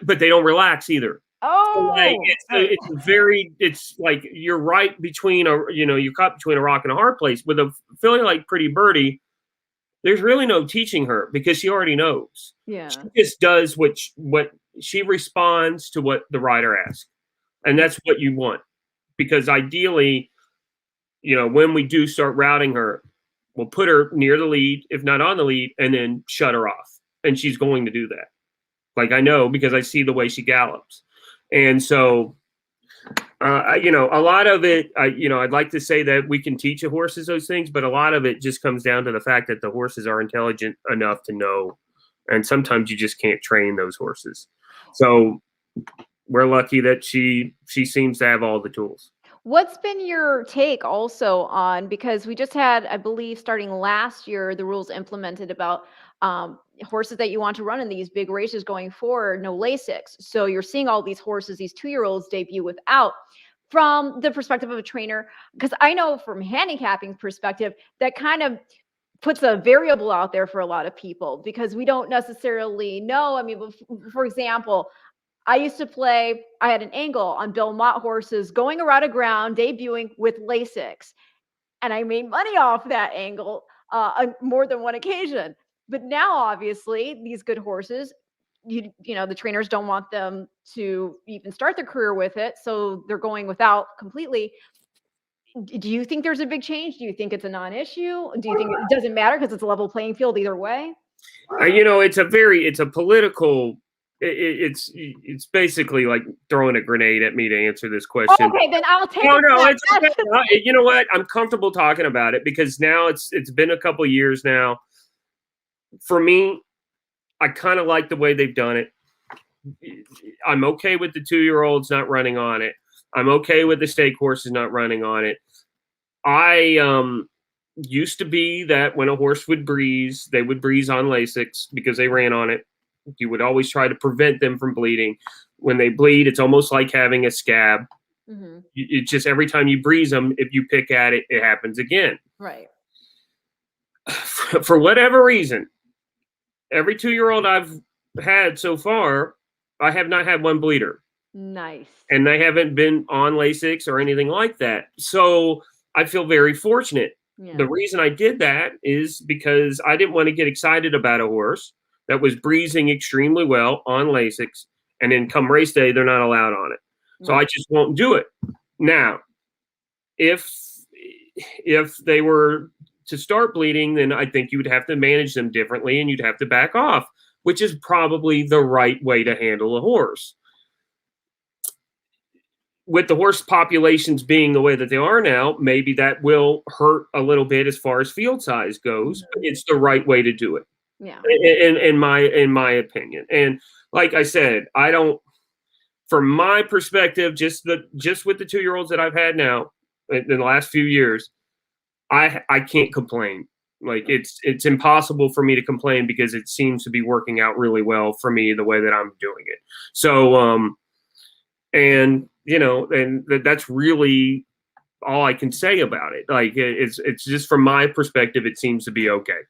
But they don't relax either. Oh, so it's like you're right between you're caught between a rock and a hard place. With a filly like Pretty Birdie, there's really no teaching her because she already knows. Yeah. She just does what she responds to what the rider asks. And that's what you want. Because ideally, when we do start routing her, we'll put her near the lead, if not on the lead, and then shut her off. And she's going to do that. Like I know because I see the way she gallops. And so, a lot of it, I'd like to say that we can teach a horses those things, but a lot of it just comes down to the fact that the horses are intelligent enough to know. And sometimes you just can't train those horses. So we're lucky that she seems to have all the tools. What's been your take also on, because we just had, I believe, starting last year, the rules implemented about horses that you want to run in these big races going forward, no Lasix. So you're seeing all these horses, these 2-year-olds debut without from the perspective of a trainer, because I know from handicapping perspective, that kind of puts a variable out there for a lot of people because we don't necessarily know. I mean, for example, I used to play, I had an angle on Bill Mott horses going around a ground, debuting with Lasix. And I made money off that angle on more than one occasion. But now, obviously, these good horses, you know, the trainers don't want them to even start their career with it, so they're going without completely. Do you think there's a big change? Do you think it's a non-issue? Do you think it doesn't matter because it's a level playing field either way? You know, it's a political. It's basically like throwing a grenade at me to answer this question. Okay, then I'll take No, it. no, it's okay. You know what? I'm comfortable talking about it because now it's been a couple years now. For me, I kind of like the way they've done it. I'm okay with the 2-year-olds not running on it. I'm okay with the stake horses not running on it. I used to be that when a horse would breeze, they would breeze on Lasix because they ran on it. You would always try to prevent them from bleeding. When they bleed, it's almost like having a scab. Mm-hmm. It's just every time you breeze them, if you pick at it, it happens again. Right. For whatever reason, every 2-year-old I've had so far, I have not had one bleeder. Nice. And they haven't been on Lasix or anything like that. So I feel very fortunate. Yeah. The reason I did that is because I didn't want to get excited about a horse that was breezing extremely well on Lasix, and then come race day, they're not allowed on it. So I just won't do it. Now, if they were to start bleeding, then I think you would have to manage them differently and you'd have to back off, which is probably the right way to handle a horse. With the horse populations being the way that they are now, maybe that will hurt a little bit as far as field size goes, but it's the right way to do it. Yeah. In my opinion. And like I said, I don't, from my perspective, just with the 2-year-olds that I've had now in the last few years, I can't complain. Like it's impossible for me to complain because it seems to be working out really well for me the way that I'm doing it. So and you know, and that's really all I can say about it. Like it's just from my perspective, it seems to be okay.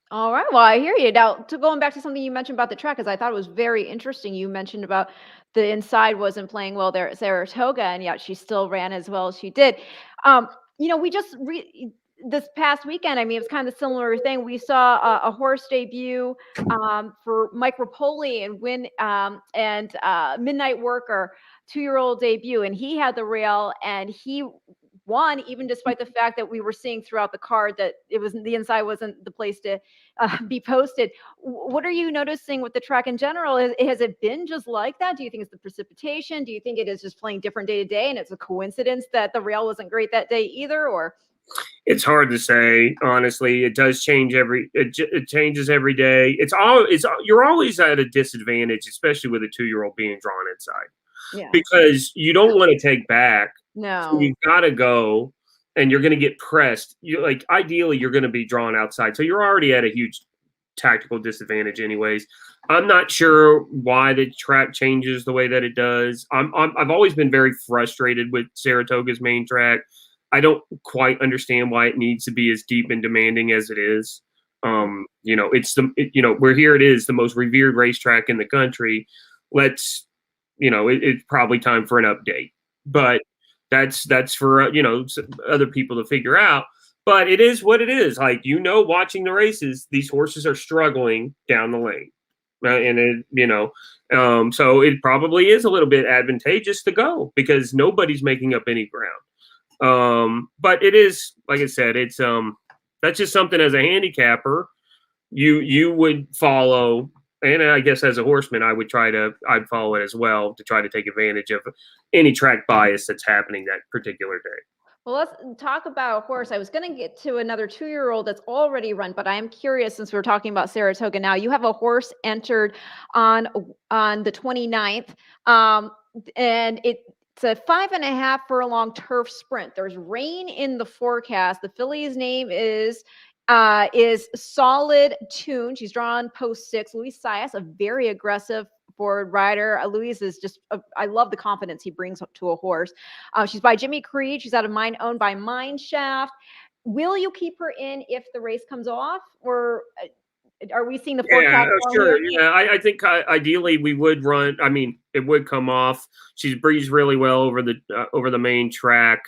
All right. Well, I hear you. Now, to going back to something you mentioned about the track, because I thought it was very interesting. You mentioned about the inside wasn't playing well there at Saratoga, and yet she still ran as well as she did. You know, we just this past weekend, I mean, it was kind of a similar thing. We saw a horse debut for Mike Rapoli and Midnight Worker, 2-year-old debut, and he had the rail and he won, even despite the fact that we were seeing throughout the card that it was the inside wasn't the place to be posted. What are you noticing with the track in general? Has it been just like that? Do you think it's the precipitation? Do you think it is just playing different day to day and it's a coincidence that the rail wasn't great that day either? Or it's hard to say, honestly. It does change it changes every day. You're always at a disadvantage, especially with a 2-year-old being drawn inside. Yeah. Because you don't want to take back. No. So you've got to go and you're going to get pressed. Ideally you're going to be drawn outside. So you're already at a huge tactical disadvantage anyways. I'm not sure why the track changes the way that it does. I've always been very frustrated with Saratoga's main track. I don't quite understand why it needs to be as deep and demanding as it is. You know, where here it is the most revered racetrack in the country. It's probably time for an update, but that's for other people to figure out. But it is what it is. Like, watching the races, these horses are struggling down the lane, and so it probably is a little bit advantageous to go because nobody's making up any ground. But it is, like I said, it's that's just something as a handicapper you would follow. And I guess as a horseman, I'd follow it as well to try to take advantage of any track bias that's happening that particular day. Well, let's talk about a horse. I was going to get to another 2-year-old that's already run, but I am curious since we're talking about Saratoga now. You have a horse entered on the 29th, and it's a 5.5 furlong turf sprint. There's rain in the forecast. The filly's name is Solid Tune. She's drawn post 6. Luis Saez, a very aggressive board rider. Louise is just, I love the confidence he brings to a horse. She's by Jimmy Creed. She's out of mine, owned by Mine Shaft. Will you keep her in if the race comes off, or are we seeing the forecast? Sure. Yeah, I think ideally we would run. I mean, it would come off. She's breezed really well over the main track.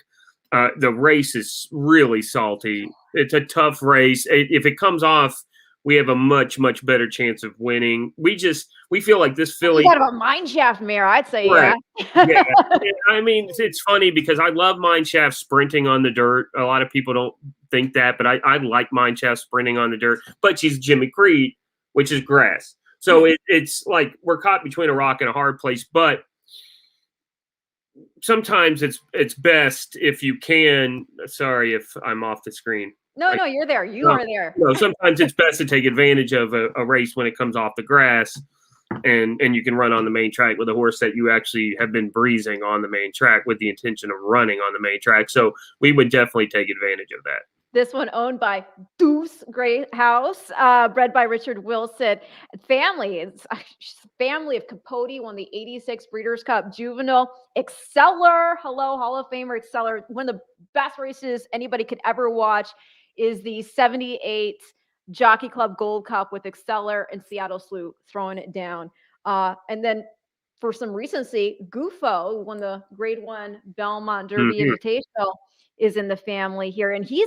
The race is really salty. It's a tough race. If it comes off, we have a much better chance of winning. We feel like this filly. You got a Mine Shaft mare, I'd say. Right. Yeah. I mean, it's funny because I love Mine Shaft sprinting on the dirt. A lot of people don't think that, but I like Mine Shaft sprinting on the dirt. But she's Jimmy Creed, which is grass. So it's like we're caught between a rock and a hard place. But sometimes it's best if you can. Sorry if I'm off the screen. No, you're there. You are there. No, sometimes it's best to take advantage of a race when it comes off the grass, and you can run on the main track with a horse that you actually have been breezing on the main track with the intention of running on the main track. So we would definitely take advantage of that. This one owned by Deuce Great House, bred by Richard Wilson. Family is family of Capote, won the 86 Breeders' Cup Juvenile. Exceller, hello, Hall of Famer Exceller. One of the best races anybody could ever watch is the 78 Jockey Club Gold Cup with Exceller and Seattle Slew throwing it down. And then for some recency, Gufo won the Grade 1 Belmont Derby Invitational, is in the family here. And he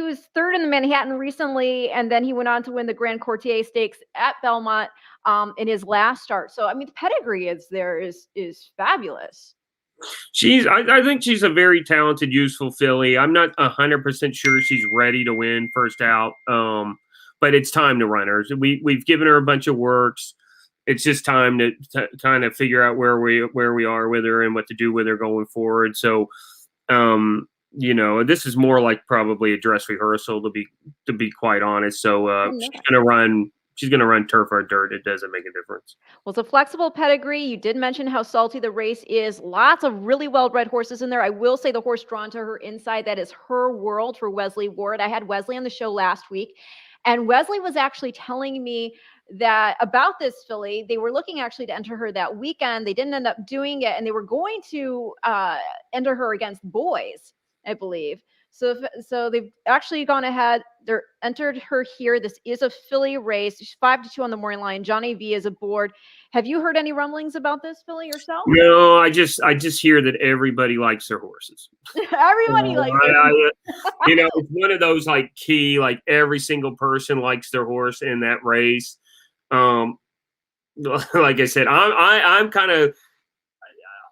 was third in the Manhattan recently, and then he went on to win the Grand Courtier Stakes at Belmont in his last start. So, I mean, the pedigree is fabulous. I think she's a very talented, useful filly. I'm not 100% sure she's ready to win first out, but it's time to run her. We've given her a bunch of works. It's just time to kind of figure out where we are with her and what to do with her going forward. So, this is more like probably a dress rehearsal to be quite honest. So she's gonna run turf or dirt. It doesn't make a difference. Well, it's a flexible pedigree. You did mention how salty the race is. Lots of really well-bred horses in there. I will say the horse drawn to her inside, that is Her World for Wesley Ward. I had Wesley on the show last week, and Wesley was actually telling me that about this filly. They were looking actually to enter her that weekend. They didn't end up doing it, and they were going to enter her against boys, I believe. So they've actually gone ahead. They're entered her here. This is a filly race. She's 5-2 on the morning line. Johnny V is aboard. Have you heard any rumblings about this filly yourself? No, I just hear that everybody likes their horses. Everybody likes it's one of those like key, like every single person likes their horse in that race. Like I said,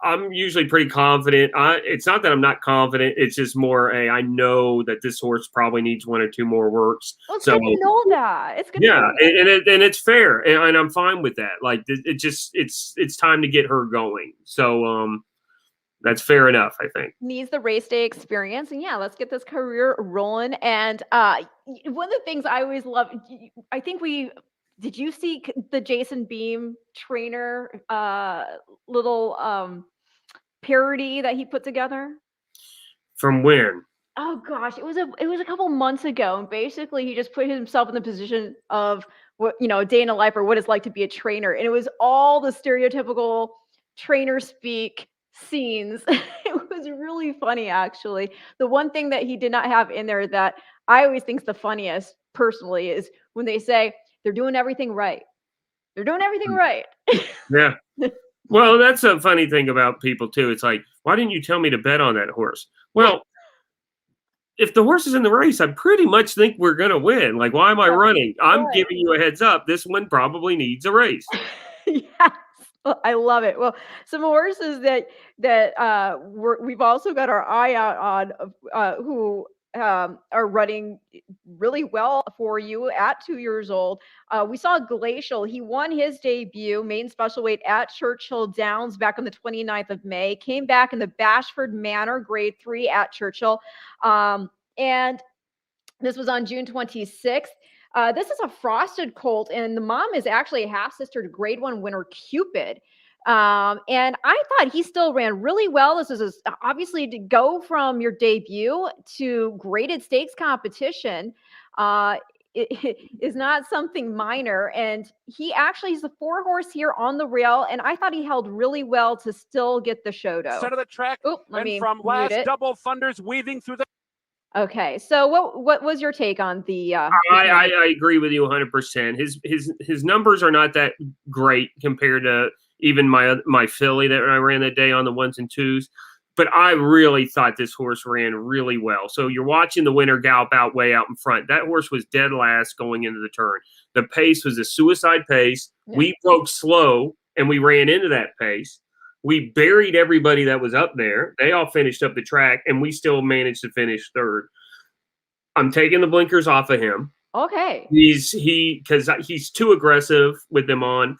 I'm usually pretty confident. It's not that I'm not confident. It's just more I know that this horse probably needs one or two more works. Well, it's good to know that. It's good. Yeah, and it's fair, and I'm fine with that. Like it's time to get her going. So that's fair enough, I think. Needs the race day experience, and yeah, let's get this career rolling. And one of the things I always love, I think did you see the Jason Beam trainer little parody that he put together? From when? Oh gosh, it was a couple months ago, and basically he just put himself in the position of what, a day in a life, or what it's like to be a trainer, and it was all the stereotypical trainer speak scenes. It was really funny, actually. The one thing that he did not have in there that I always think is the funniest personally is when they say they're doing everything right. They're doing everything right. Yeah. Well, that's a funny thing about people too. It's like, why didn't you tell me to bet on that horse? Well, if the horse is in the race, I pretty much think we're going to win. Like, why am I running? I'm giving you a heads up. This one probably needs a race. Yes. Well, I love it. Well, some horses that we've also got our eye out on who are running really well for you at 2 years old. We saw Glacial. He won his debut, maiden special weight at Churchill Downs back on the 29th of May, came back in the Bashford Manor Grade 3 at Churchill. And this was on June 26th. This is a frosted colt, and the mom is actually a half-sister to Grade 1 winner Cupid. And I thought he still ran really well. This is obviously to go from your debut to graded stakes competition. is not something minor. And he's the 4-horse here on the rail. And I thought he held really well to still get the show-do. Center of the track. Oh, let me from mute last it. double thunders weaving through the. Okay, so what was your take on the? I agree with you 100%. His numbers are not that great compared to even my filly that I ran that day on the 1s and 2s, but I really thought this horse ran really well. So you're watching the winner gallop out way out in front. That horse was dead last going into the turn. The pace was a suicide pace. Yeah. We broke slow and we ran into that pace. We buried everybody that was up there. They all finished up the track, and we still managed to finish third. I'm taking the blinkers off of him. Okay. Because he's too aggressive with them on.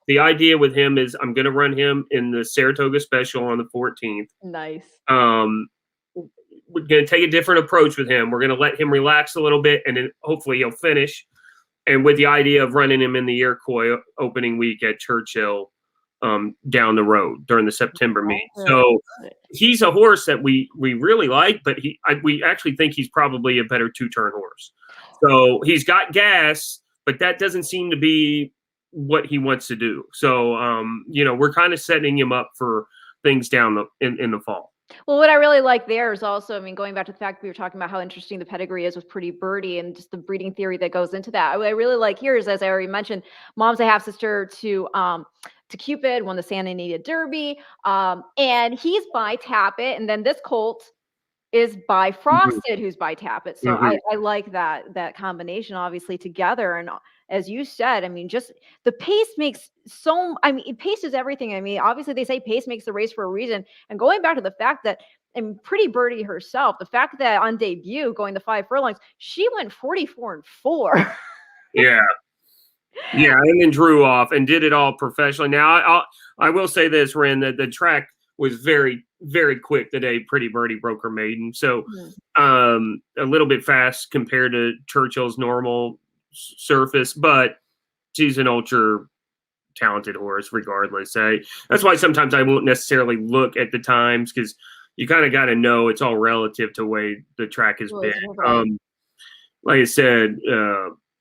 The idea with him is I'm going to run him in the Saratoga Special on the 14th. Nice. We're going to take a different approach with him. We're going to let him relax a little bit, and then hopefully he'll finish. And with the idea of running him in the Iroquois opening week at Churchill, down the road during the September meet. So he's a horse that we really like, but we actually think he's probably a better 2-turn horse. So he's got gas, but that doesn't seem to be what he wants to do. So, we're kind of setting him up for things down in the fall. Well, what I really like there is also, going back to the fact we were talking about how interesting the pedigree is with Pretty Birdie and just the breeding theory that goes into that. What I really like here is, as I already mentioned, mom's a half sister to Cupid, won the Santa Anita Derby, and he's by Tappet, and then this colt is by Frosted, who's by Tappet. So I like that combination, obviously, together. And as you said, just the pace makes pace is everything. Obviously they say pace makes the race for a reason. And going back to the fact that, and Pretty Birdie herself, the fact that on debut, going the 5 furlongs, she went 44-4. Yeah. Yeah, and then drew off and did it all professionally. Now, I will say this, Ren, that the track was very, very quick the day Pretty Birdie broke her maiden. So a little bit fast compared to Churchill's normal surface, but she's an ultra talented horse regardless. That's why sometimes I won't necessarily look at the times, because you kind of got to know it's all relative to the way the track has been. Like I said,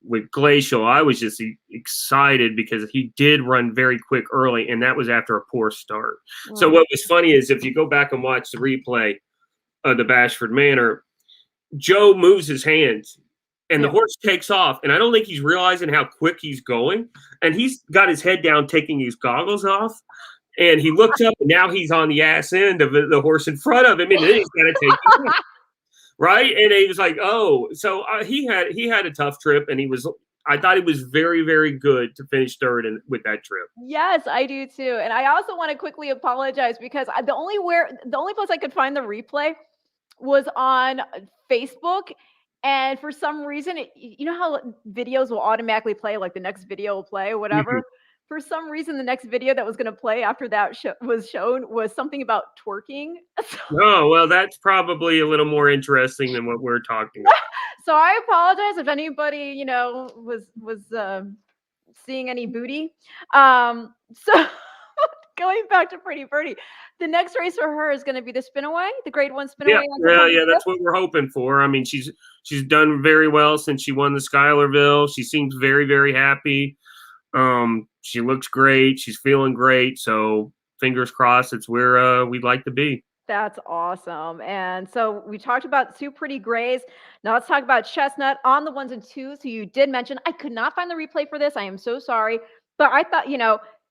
with Glacial, I was just excited because he did run very quick early, and that was after a poor start. So what was funny is if you go back and watch the replay of the Bashford Manor, Joe moves his hands, and the horse takes off, and I don't think he's realizing how quick he's going, and he's got his head down taking his goggles off, and he looks up, and now he's on the ass end of the horse in front of him, and then he's got to take it off. Right. And he was like, oh, so he had a tough trip, and I thought he was very, very good to finish third with that trip. Yes, I do too. And I also want to quickly apologize because the only place I could find the replay was on Facebook. And for some reason, you know how videos will automatically play, like the next video will play or whatever. For some reason, the next video that was going to play after that was shown was something about twerking. Oh, well, that's probably a little more interesting than what we're talking about. So I apologize if anybody, was seeing any booty. So going back to Pretty Birdie, the next race for her is going to be the Spinaway, the Grade 1 Spinaway. Yeah, that's what we're hoping for. She's done very well since she won the Schuylerville. She seems very, very happy. She looks great. She's feeling great. So fingers crossed, it's where we'd like to be. That's awesome. And so we talked about 2 pretty grays. Now let's talk about Chestnut on the 1s and 2s, who you did mention. I could not find the replay for this. I am so sorry. But I thought,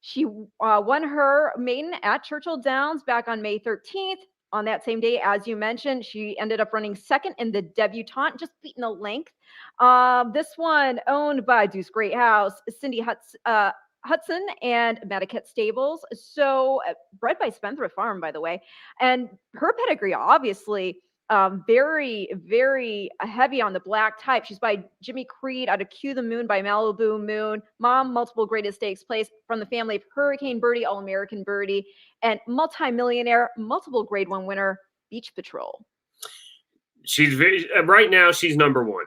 she won her maiden at Churchill Downs back on May 13th. On that same day, as you mentioned, she ended up running second in the debutante, just beating a length. This one owned by Deuce Greathouse, Cindy Hudson, and Medicat Stables. So bred by Spendthrift Farm, by the way. And her pedigree, obviously, very, very heavy on the black type. She's by Jimmy Creed out of Cue the Moon by Malibu Moon. Mom, multiple Greatest Stakes place from the family of Hurricane Birdie, All-American Birdie, and multi-millionaire, multiple Grade 1 winner, Beach Patrol. She's right now, she's number 1.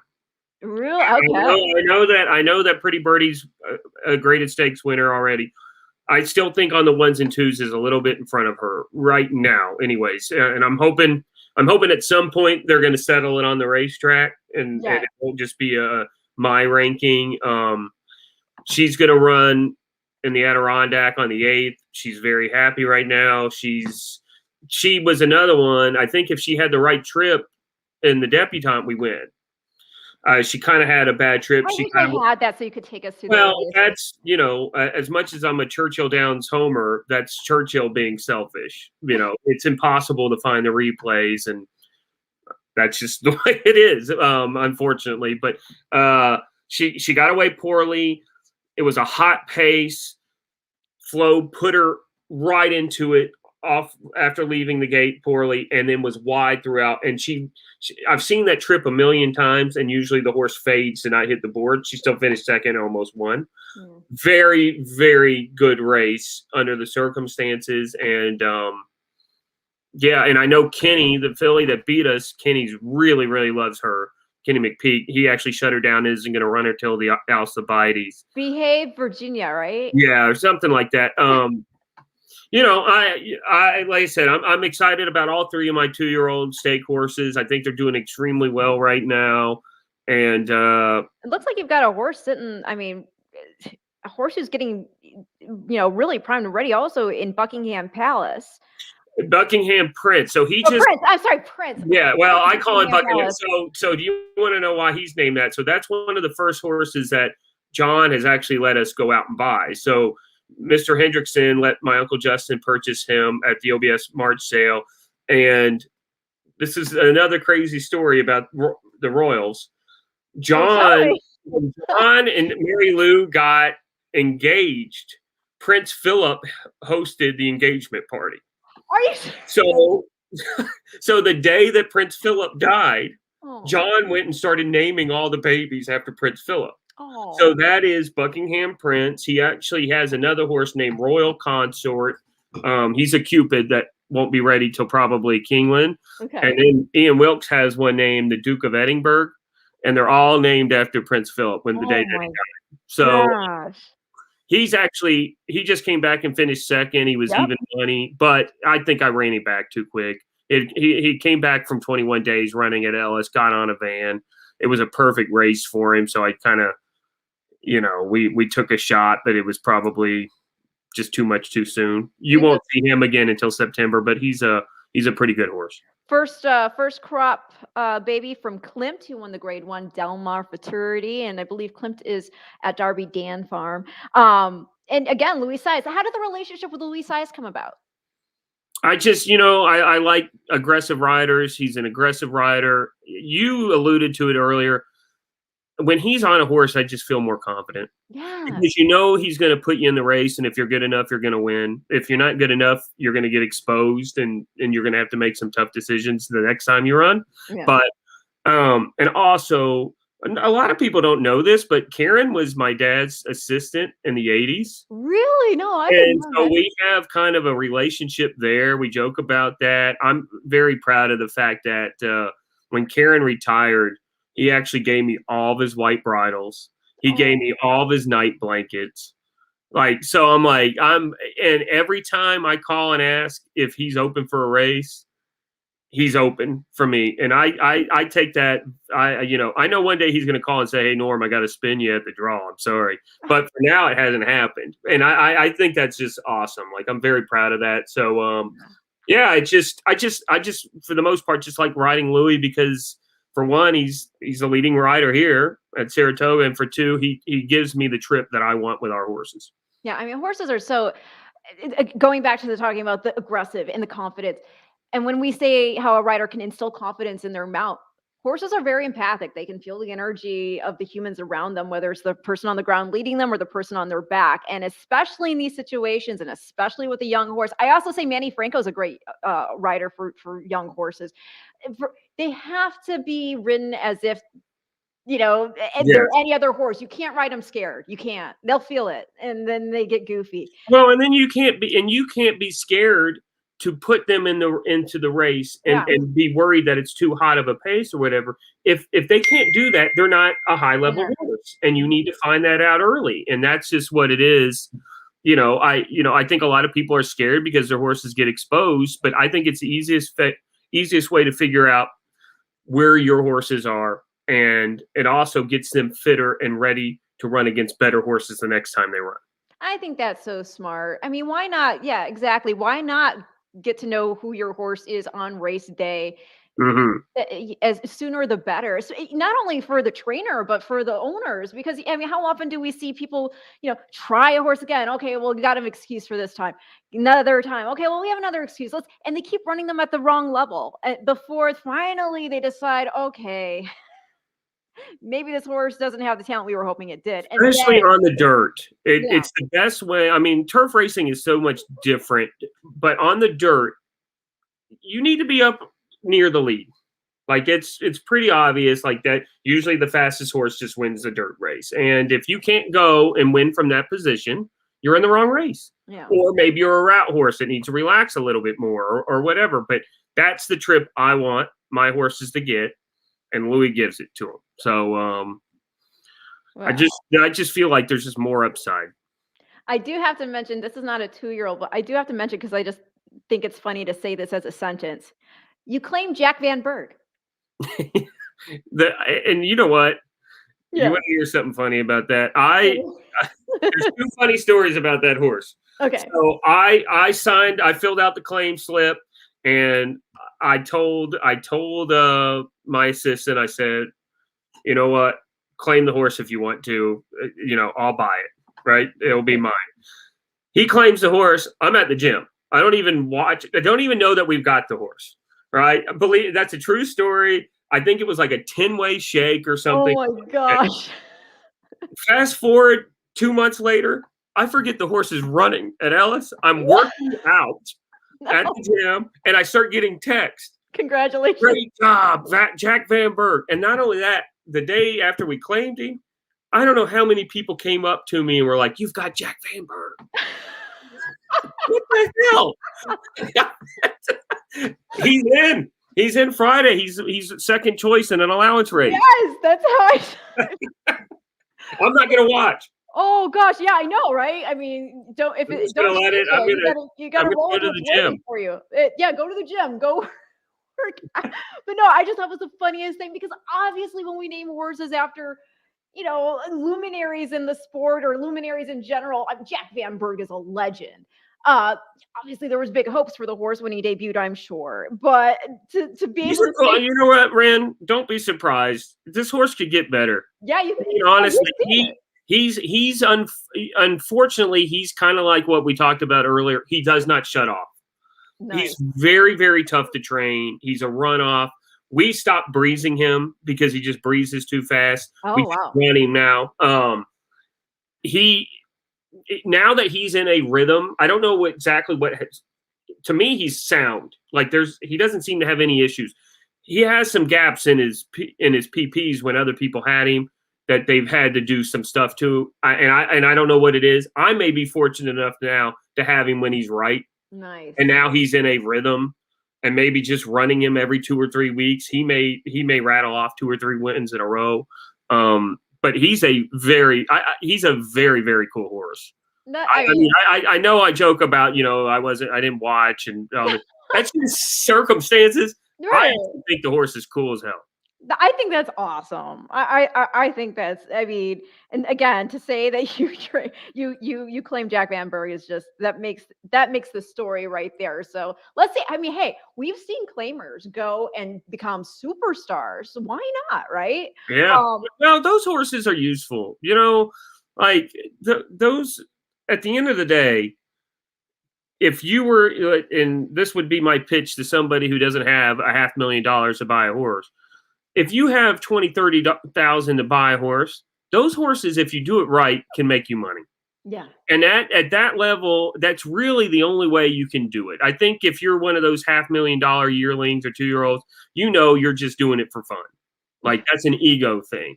Really? Okay. I know that Pretty Birdie's a Greatest Stakes winner already. I still think on the 1s and 2s is a little bit in front of her right now, anyways. And I'm hoping at some point they're going to settle it on the racetrack, and it won't just be a my ranking. She's going to run in the Adirondack on the 8th. She's very happy right now. She was another one. I think if she had the right trip in the debutante, we win. She kind of had a bad trip. I She wish I kind of had that so you could take us through the well, race. that's, as much as I'm a Churchill Downs homer, that's Churchill being selfish. It's impossible to find the replays, and that's just the way it is, unfortunately. But she got away poorly. It was a hot pace. Flo put her right into it off after leaving the gate poorly, and then was wide throughout. And I've seen that trip a million times, and usually the horse fades to not hit the board. She still finished second, almost won. Very, very good race under the circumstances. And and I know Kenny, the filly that beat us, Kenny's really, really loves her. Kenny McPeak, he actually shut her down, isn't going to run her till the Alcibiades. Behave Virginia, right? Yeah, or something like that. I like I said, I'm excited about all 3 of my 2-year-old stake horses. I think they're doing extremely well right now. And it looks like you've got a horse sitting, a horse who's getting, really primed and ready also in Buckingham Palace. Buckingham Prince. So Prince. I'm sorry, Prince. Yeah, well, I call it Buckingham. So do you want to know why he's named that? So that's one of the first horses that John has actually let us go out and buy. So Mr. Hendrickson let my Uncle Justin purchase him at the OBS March sale. And this is another crazy story about the Royals. John and Mary Lou got engaged. Prince Philip hosted the engagement party. Are you? So the day that Prince Philip died, John went and started naming all the babies after Prince Philip. So that is Buckingham Prince. He actually has another horse named Royal Consort. He's a Cupid that won't be ready till probably Kingland. Okay. And then Ian Wilkes has one named the Duke of Edinburgh, and they're all named after Prince Philip when the day that he died. So he just came back and finished second. He was even money, but I think I ran him back too quick. He came back from 21 days running at Ellis, got on a van. It was a perfect race for him. So I kind of, we took a shot, but it was probably just too much too soon. You won't see him again until September, but he's a pretty good horse. First crop baby from Klimt, who won the Grade 1 Delmar Futurity, and I believe Klimt is at Derby Dan Farm. And again, Louis Size. How did the relationship with Louis Size come about? I just, I like aggressive riders. He's an aggressive rider. You alluded to it earlier. When he's on a horse, I just feel more confident. Yeah. Because he's going to put you in the race, and if you're good enough, you're going to win. If you're not good enough, you're going to get exposed, and you're going to have to make some tough decisions the next time you run. Yeah. But and also, a lot of people don't know this, but Karen was my dad's assistant in the 80s. Really? No, I didn't know so that. We have kind of a relationship there. We joke about that. I'm very proud of the fact that when Karen retired, he actually gave me all of his white bridles. He gave me all of his night blankets. And every time I call and ask if he's open for a race, he's open for me. And I take that. I know one day he's going to call and say, "Hey, Norm, I got to spin you at the draw. I'm sorry." But for now, it hasn't happened. And I think that's just awesome. I'm very proud of that. So, I just, for the most part, just like riding Louis because, for one, he's the leading rider here at Saratoga, and for two, he gives me the trip that I want with our horses. Yeah, horses are so. Going back to talking about the aggressive and the confidence, and when we say how a rider can instill confidence in their mount, horses are very empathic. They can feel the energy of the humans around them, whether it's the person on the ground leading them or the person on their back. And especially in these situations, and especially with a young horse, I also say Manny Franco's a great rider for young horses. They have to be ridden as if, they're any other horse. You can't ride them scared. You can't. They'll feel it, and then they get goofy. Well, and then you can't be scared to put them into the race and be worried that it's too hot of a pace or whatever. If they can't do that, they're not a high level horse, and you need to find that out early. And that's just what it is. I think a lot of people are scared because their horses get exposed, but I think it's the easiest way to figure out where your horses are and it also gets them fitter and ready to run against better horses the next time they run. I think that's so smart. I mean, why not? Yeah, exactly. Why not get to know who your horse is on race day? Hmm. As sooner the better. So not only for the trainer, but for the owners, because I mean, how often do we see people, try a horse again? Okay, well, we got an excuse for this time. Another time. Okay, well, we have another excuse. And they keep running them at the wrong level before finally they decide, okay, maybe this horse doesn't have the talent we were hoping it did. And Especially then, on the dirt. yeah, It's the best way. I mean, turf racing is so much different, but on the dirt, you need to be up near the lead. Like it's pretty obvious like that. Usually the fastest horse just wins the dirt race. And if you can't go and win from that position, you're in the wrong race. yeah. Or maybe you're a route horse that needs to relax a little bit more or whatever. But that's the trip I want my horses to get, and Louis gives it to them. So I Well, just feel like there's just more upside. I do have to mention this is not a 2-year-old, but I do have to mention because I just think it's funny to say this as a sentence. You claim Jack Van Berg. And you know what? You Yeah. want to hear something funny about that? There's two funny stories about that horse. Okay. So I filled out the claim slip, and I told my assistant, I said, you know what, claim the horse if you want to, I'll buy it, right? It'll be mine. He claims the horse. I'm at the gym. I don't even know that we've got the horse, right? I believe that's a true story. I think it was like a 10-way shake or something. Oh my gosh. Fast forward 2 months later, I forget the horse is running at Ellis. I'm What? working out at No. the gym, and I start getting texts. Congratulations. Great job, Jack Van Berg. And not only that, the day after we claimed him, I don't know how many people came up to me and were like, "You've got Jack Van Berg." What the hell? He's in Friday. He's second choice in an allowance race. Yes, that's how I'm not gonna watch. Oh gosh, yeah, I know, right? I mean, don't if I'm it just don't gonna let it. I'm you gotta gonna roll go with to what's the working gym. for you. Yeah, go to the gym, go work out. But no, I just thought it was the funniest thing because obviously when we name horses after, luminaries in the sport or luminaries in general, Jack Van Berg is a legend. Uh, Obviously there was big hopes for the horse when he debuted, I'm sure. But to be He's able to say, you know what, Ren? Don't be surprised. This horse could get better. yeah, I mean, you've honestly, seen it. unfortunately he's kind of like what we talked about earlier. He does not shut off. Nice. He's very, very tough to train. He's a runoff. We stopped breezing him because he just breezes too fast. Oh We just wow. run him now. He Now that he's in a rhythm, I don't know exactly what. To me, he's sound. Like he doesn't seem to have any issues. He has some gaps in his PPs when other people had him that they've had to do some stuff to. And I don't know what it is. I may be fortunate enough now to have him when he's right. Nice. And now he's in a rhythm, and maybe just running him every 2 or 3 weeks, he may rattle off 2 or 3 wins in a row. But he's a very very cool horse. I know I joke about I didn't watch and that's just circumstances. I Right. actually think the horse is cool as hell. I think that's awesome. I think that's. I mean, and again, to say that you claim Jack Van Berg is just that makes the story right there. So let's say, I mean, hey, we've seen claimers go and become superstars. So why not, right? Yeah. No, those horses are useful. Like those. At the end of the day, if you were, and this would be my pitch to somebody who doesn't have $500,000 to buy a horse. If you have 20,000-30,000 to buy a horse, those horses, if you do it right, can make you money. Yeah. And at that level, that's really the only way you can do it. I think if you're one of those $500,000 yearlings or 2-year-olds, you're just doing it for fun. Like that's an ego thing.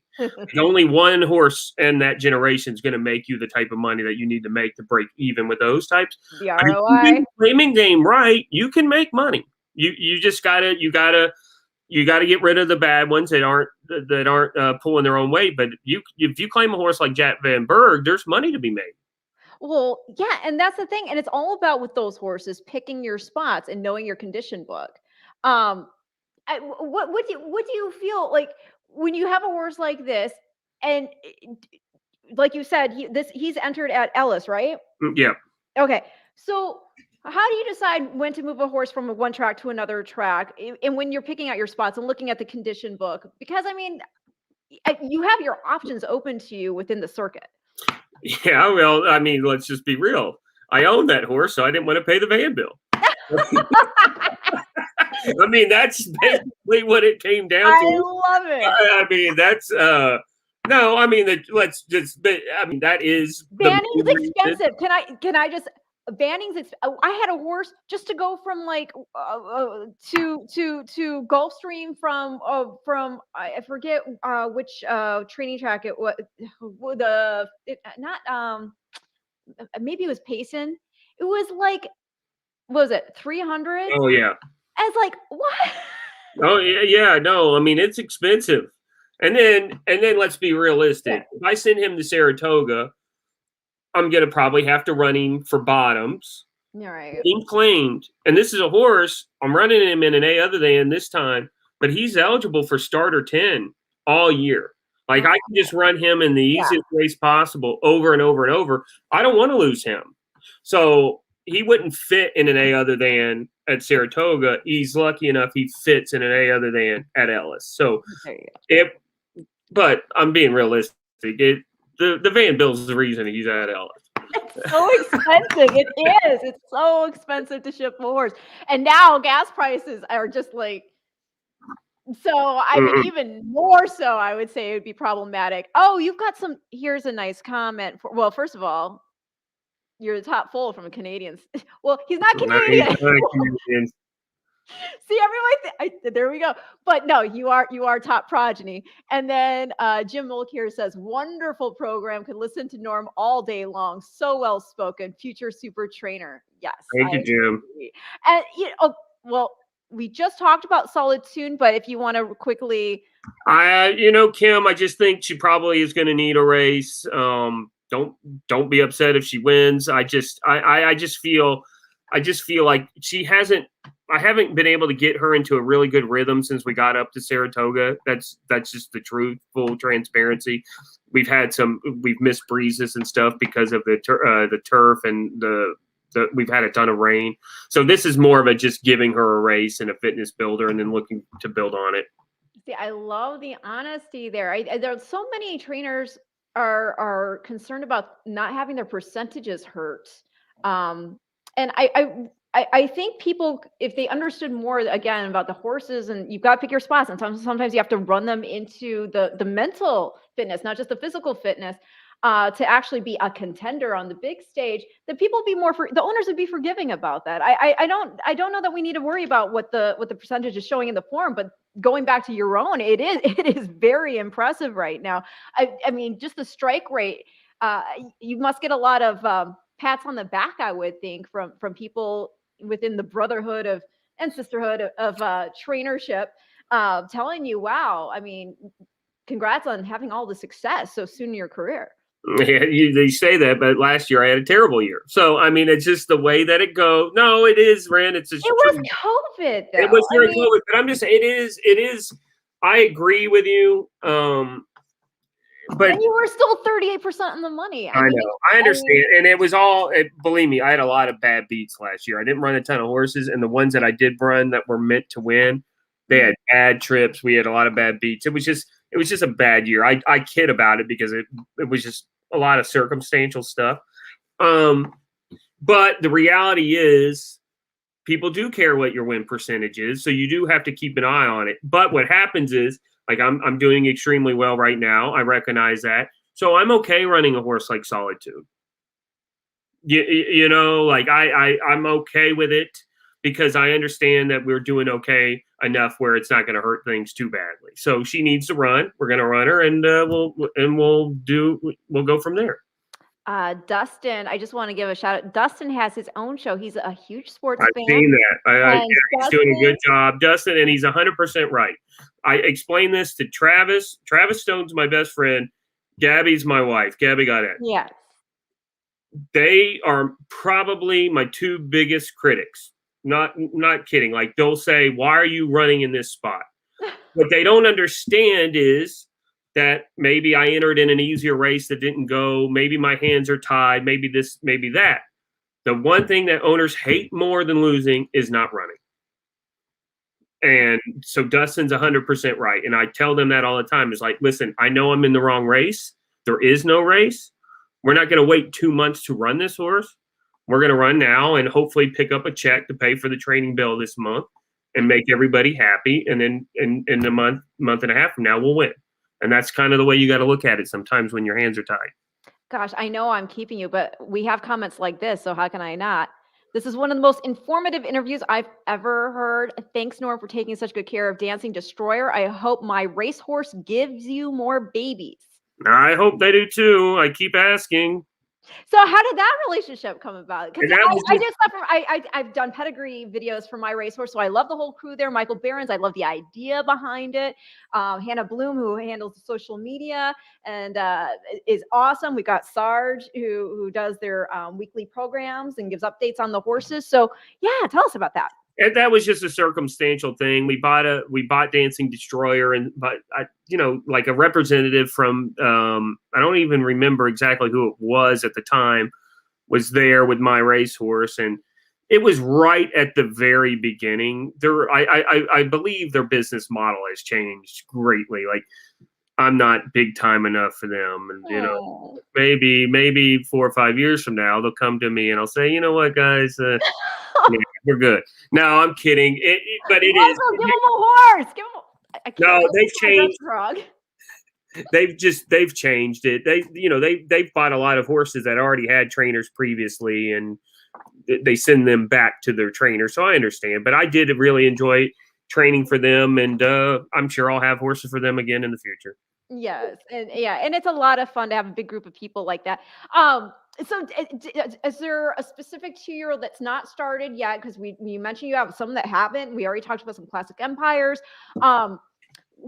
Only one horse in that generation is going to make you the type of money that you need to make to break even with those types. The But if you do ROI. the claiming game right, you can make money. You just gotta get rid of the bad ones that aren't pulling their own weight. But if you claim a horse like Jack Van Berg, there's money to be made. Well, yeah, and that's the thing, and it's all about with those horses picking your spots and knowing your condition book. What do you feel like? when you have a horse like this, and like you said, he's entered at Ellis, right? Yeah. Okay. So how do you decide when to move a horse from one track to another track? And when you're picking out your spots and looking at the condition book? Because I mean, you have your options open to you within the circuit. Yeah, well, I mean, let's just be real. I own that horse, so I didn't want to pay the van bill. I mean, that's basically what it came down to. I love it. I mean, that's no, I mean, let's just. I mean, that is Banning's expensive. Can I just Banning's? I had a horse just to go from like to Gulfstream from I forget which training track it was. Not maybe it was Payson. It was like, what was it 300? Oh yeah. I was like, what? Oh yeah, no. I mean, it's expensive. And then let's be realistic. Yeah. If I send him to Saratoga, I'm gonna probably have to run him for bottoms. All right. Being claimed, and this is a horse. I'm running him in an A other than this time, but he's eligible for starter 10 all year. Like I can just run him in the easiest race possible over and over and over. I don't want to lose him. So he wouldn't fit in an A other than at Saratoga. He's lucky enough he fits in an A other than at Ellis. So but I'm being realistic. The van bill's the reason he's at Ellis. It's so expensive. It is. It's so expensive to ship a horse. And now gas prices are just like, so I mean, even more so, I would say it would be problematic. Oh, you've got some, here's a nice comment. Well, first of all, you're the top full from Canadians. Well, he's not Canadian. See, everyone, there we go. But no, you are top progeny. And then Jim Mulk here says, wonderful program. Could listen to Norm all day long. So well spoken. Future super trainer. Yes. Thank you, Jim. And well, we just talked about Solid Tune, but if you want to quickly, Kim, I just think she probably is going to need a race. Don't be upset if she wins. I just feel like she hasn't. I haven't been able to get her into a really good rhythm since we got up to Saratoga. That's just the truth, full transparency. We've missed breezes and stuff because of the turf and we've had a ton of rain. So this is more of a just giving her a race and a fitness builder and then looking to build on it. See, I love the honesty there. There's so many trainers are concerned about not having their percentages hurt. And I think people, if they understood more again about the horses, and you've got to pick your spots, and sometimes you have to run them into the mental fitness, not just the physical fitness, to actually be a contender on the big stage, that people would be the owners would be forgiving about that. I don't know that we need to worry about what the percentage is showing in the form, but going back to your own, it is very impressive right now. I mean, just the strike rate, you must get a lot of pats on the back, I would think, from people within the brotherhood and sisterhood of trainership, telling you, wow, I mean, congrats on having all the success so soon in your career. Yeah, they say that, but last year I had a terrible year. So I mean, it's just the way that it goes. No, it is, Ren. It was COVID, though. It was during COVID, but I'm just saying it is. I agree with you. But and you were still 38% in the money. I know. I understand. And it was all, believe me, I had a lot of bad beats last year. I didn't run a ton of horses, and the ones that I did run that were meant to win, they had bad trips. We had a lot of bad beats. It was just a bad year. I kid about it because it was just a lot of circumstantial stuff. But the reality is people do care what your win percentage is. So you do have to keep an eye on it. But what happens is, like, I'm doing extremely well right now. I recognize that. So I'm okay running a horse like Solid Tune. You know, like I'm okay with it because I understand that we're doing okay enough where it's not going to hurt things too badly. So she needs to run. We're going to run her, and we'll go from there. Dustin, I just want to give a shout out. Dustin has his own show. He's a huge sports fan. I've seen that. He's doing a good job, Dustin, and he's 100% right. I explained this to Travis. Travis Stone's my best friend. Gabby's my wife. Gabby got it. Yes. They are probably my two biggest critics. Not kidding. Like, they'll say, "Why are you running in this spot?" What they don't understand is that maybe I entered in an easier race that didn't go. Maybe my hands are tied. Maybe this, maybe that. The one thing that owners hate more than losing is not running. And so Dustin's 100% right. And I tell them that all the time. It's like, listen, I know I'm in the wrong race. There is no race. We're not going to wait 2 months to run this horse. We're going to run now and hopefully pick up a check to pay for the training bill this month and make everybody happy. And then in a month and a half from now, we'll win. And that's kind of the way you got to look at it sometimes when your hands are tied. Gosh, I know I'm keeping you, but we have comments like this, so how can I not? This is one of the most informative interviews I've ever heard. Thanks, Norm, for taking such good care of Dancing Destroyer. I hope my racehorse gives you more babies. I hope they do too. I keep asking. So how did that relationship come about? Because I did stuff I've done pedigree videos for my racehorse, so I love the whole crew there. Michael Behrens, I love the idea behind it. Hannah Bloom, who handles the social media and is awesome. We got Sarge, who does their weekly programs and gives updates on the horses. So yeah, tell us about that. And that was just a circumstantial thing. We bought Dancing Destroyer, and like a representative from I don't even remember exactly who it was at the time, was there with my racehorse, and it was right at the very beginning. I believe their business model has changed greatly. Like, I'm not big time enough for them, and maybe 4 or 5 years from now they'll come to me and I'll say, you know what, guys. Yeah, we're good. No, I'm kidding. But it is. Give them a horse. Give them. No, they've changed. They've changed it. They've bought a lot of horses that already had trainers previously, and they send them back to their trainer. So I understand. But I did really enjoy training for them, and I'm sure I'll have horses for them again in the future. Yes, and it's a lot of fun to have a big group of people like that. So is there a specific 2-year-old that's not started yet? Because you mentioned you have some that haven't. We already talked about some classic empires.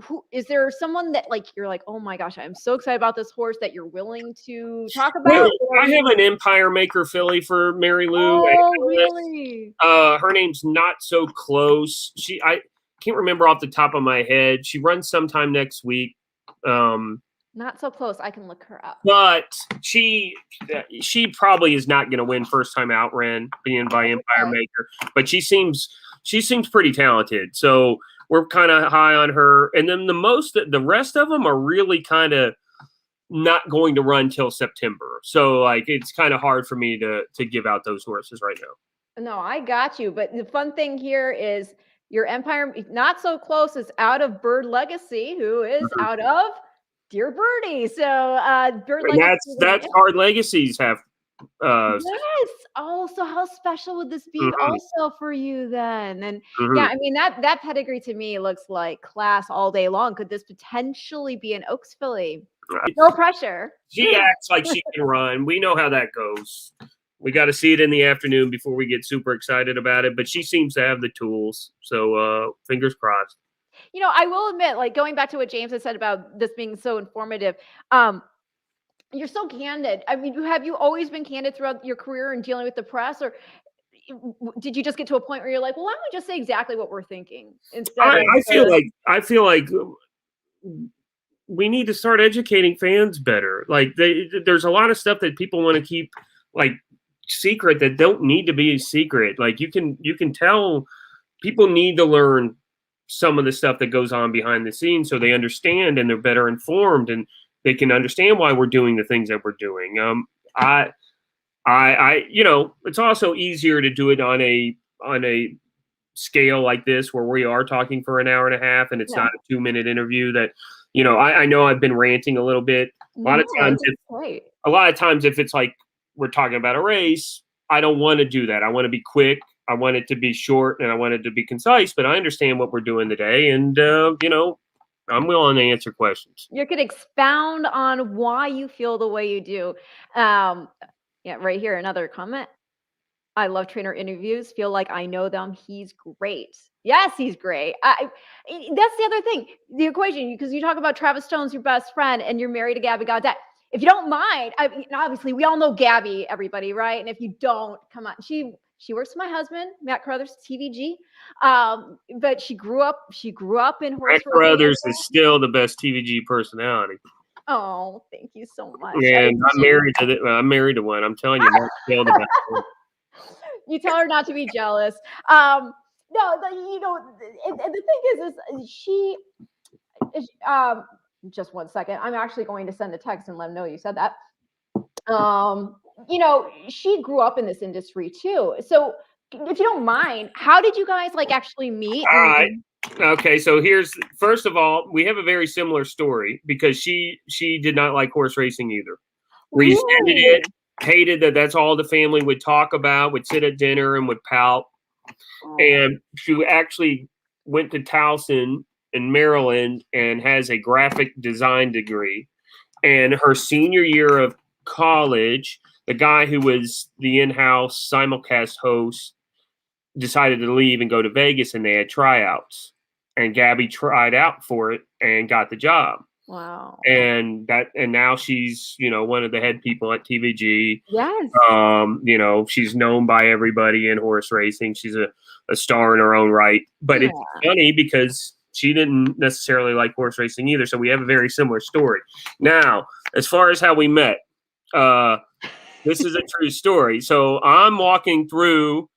Who is there someone that you're like, oh my gosh, I'm so excited about this horse that you're willing to talk about? I have an Empire Maker filly for Mary Lou. Oh, really? Her name's Not So Close. I can't remember off the top of my head. She runs sometime next week. Not So Close. I can look her up. But she probably is not going to win first time out, Ren, being by Empire Maker. But she seems pretty talented. So we're kind of high on her. And then the rest of them are really kind of not going to run till September. So it's kind of hard for me to give out those horses right now. No, I got you. But the fun thing here is your Empire Not So Close is out of Bird Legacy, who is out of Dear Birdie. So Bird Legacy. That's Hard Legacies have. Yes. Oh, so how special would this be also for you then? And yeah, I mean that pedigree to me looks like class all day long. Could this potentially be an Oaks filly? No pressure. She acts like she can run. We know how that goes. We got to see it in the afternoon before we get super excited about it. But she seems to have the tools. So fingers crossed. I will admit, going back to what James had said about this being so informative, you're so candid. I mean, have you always been candid throughout your career and dealing with the press, or did you just get to a point where you're like, well, why don't we just say exactly what we're thinking? I feel like we need to start educating fans better. There's a lot of stuff that people want to keep secret that don't need to be a secret. You can tell people need to learn some of the stuff that goes on behind the scenes so they understand and they're better informed and they can understand why we're doing the things that we're doing. It's also easier to do it on a scale like this where we are talking for an hour and a half and it's not a 2-minute interview that, I know I've been ranting a little bit. A lot of times if it's like we're talking about a race, I don't want to do that. I want to be quick. I want it to be short and I want it to be concise, but I understand what we're doing today. And, I'm willing to answer questions. You could expound on why you feel the way you do. Right here, another comment. I love trainer interviews. Feel like I know them. He's great. Yes, he's great. That's the other thing, the equation, because you talk about Travis Stone's your best friend and you're married to Gabby Gaudet. If you don't mind, obviously we all know Gabby, everybody, right? And if you don't, come on, she She works for my husband, Matt Carothers, TVG. But she grew up in horse Mark racing. Carothers is still the best TVG personality. Oh, thank you so much. And I'm married to one. I'm telling you, Mark's still the best one. You tell her not to be jealous. No, and the thing is she, just one second. I'm actually going to send a text and let them know you said that. She grew up in this industry too. So if you don't mind, how did you guys actually meet? All right. Okay. So first of all, we have a very similar story because she did not like horse racing either. Resented it, hated that that's all the family would talk about, would sit at dinner and would pout. And she actually went to Towson in Maryland and has a graphic design degree. And her senior year of college, the guy who was the in-house simulcast host decided to leave and go to Vegas, and they had tryouts. And Gabby tried out for it and got the job. Wow. And now she's, one of the head people at TVG. Yes. She's known by everybody in horse racing. She's a star in her own right. But it's funny because she didn't necessarily like horse racing either. So we have a very similar story. Now, as far as how we met, this is a true story. So I'm walking through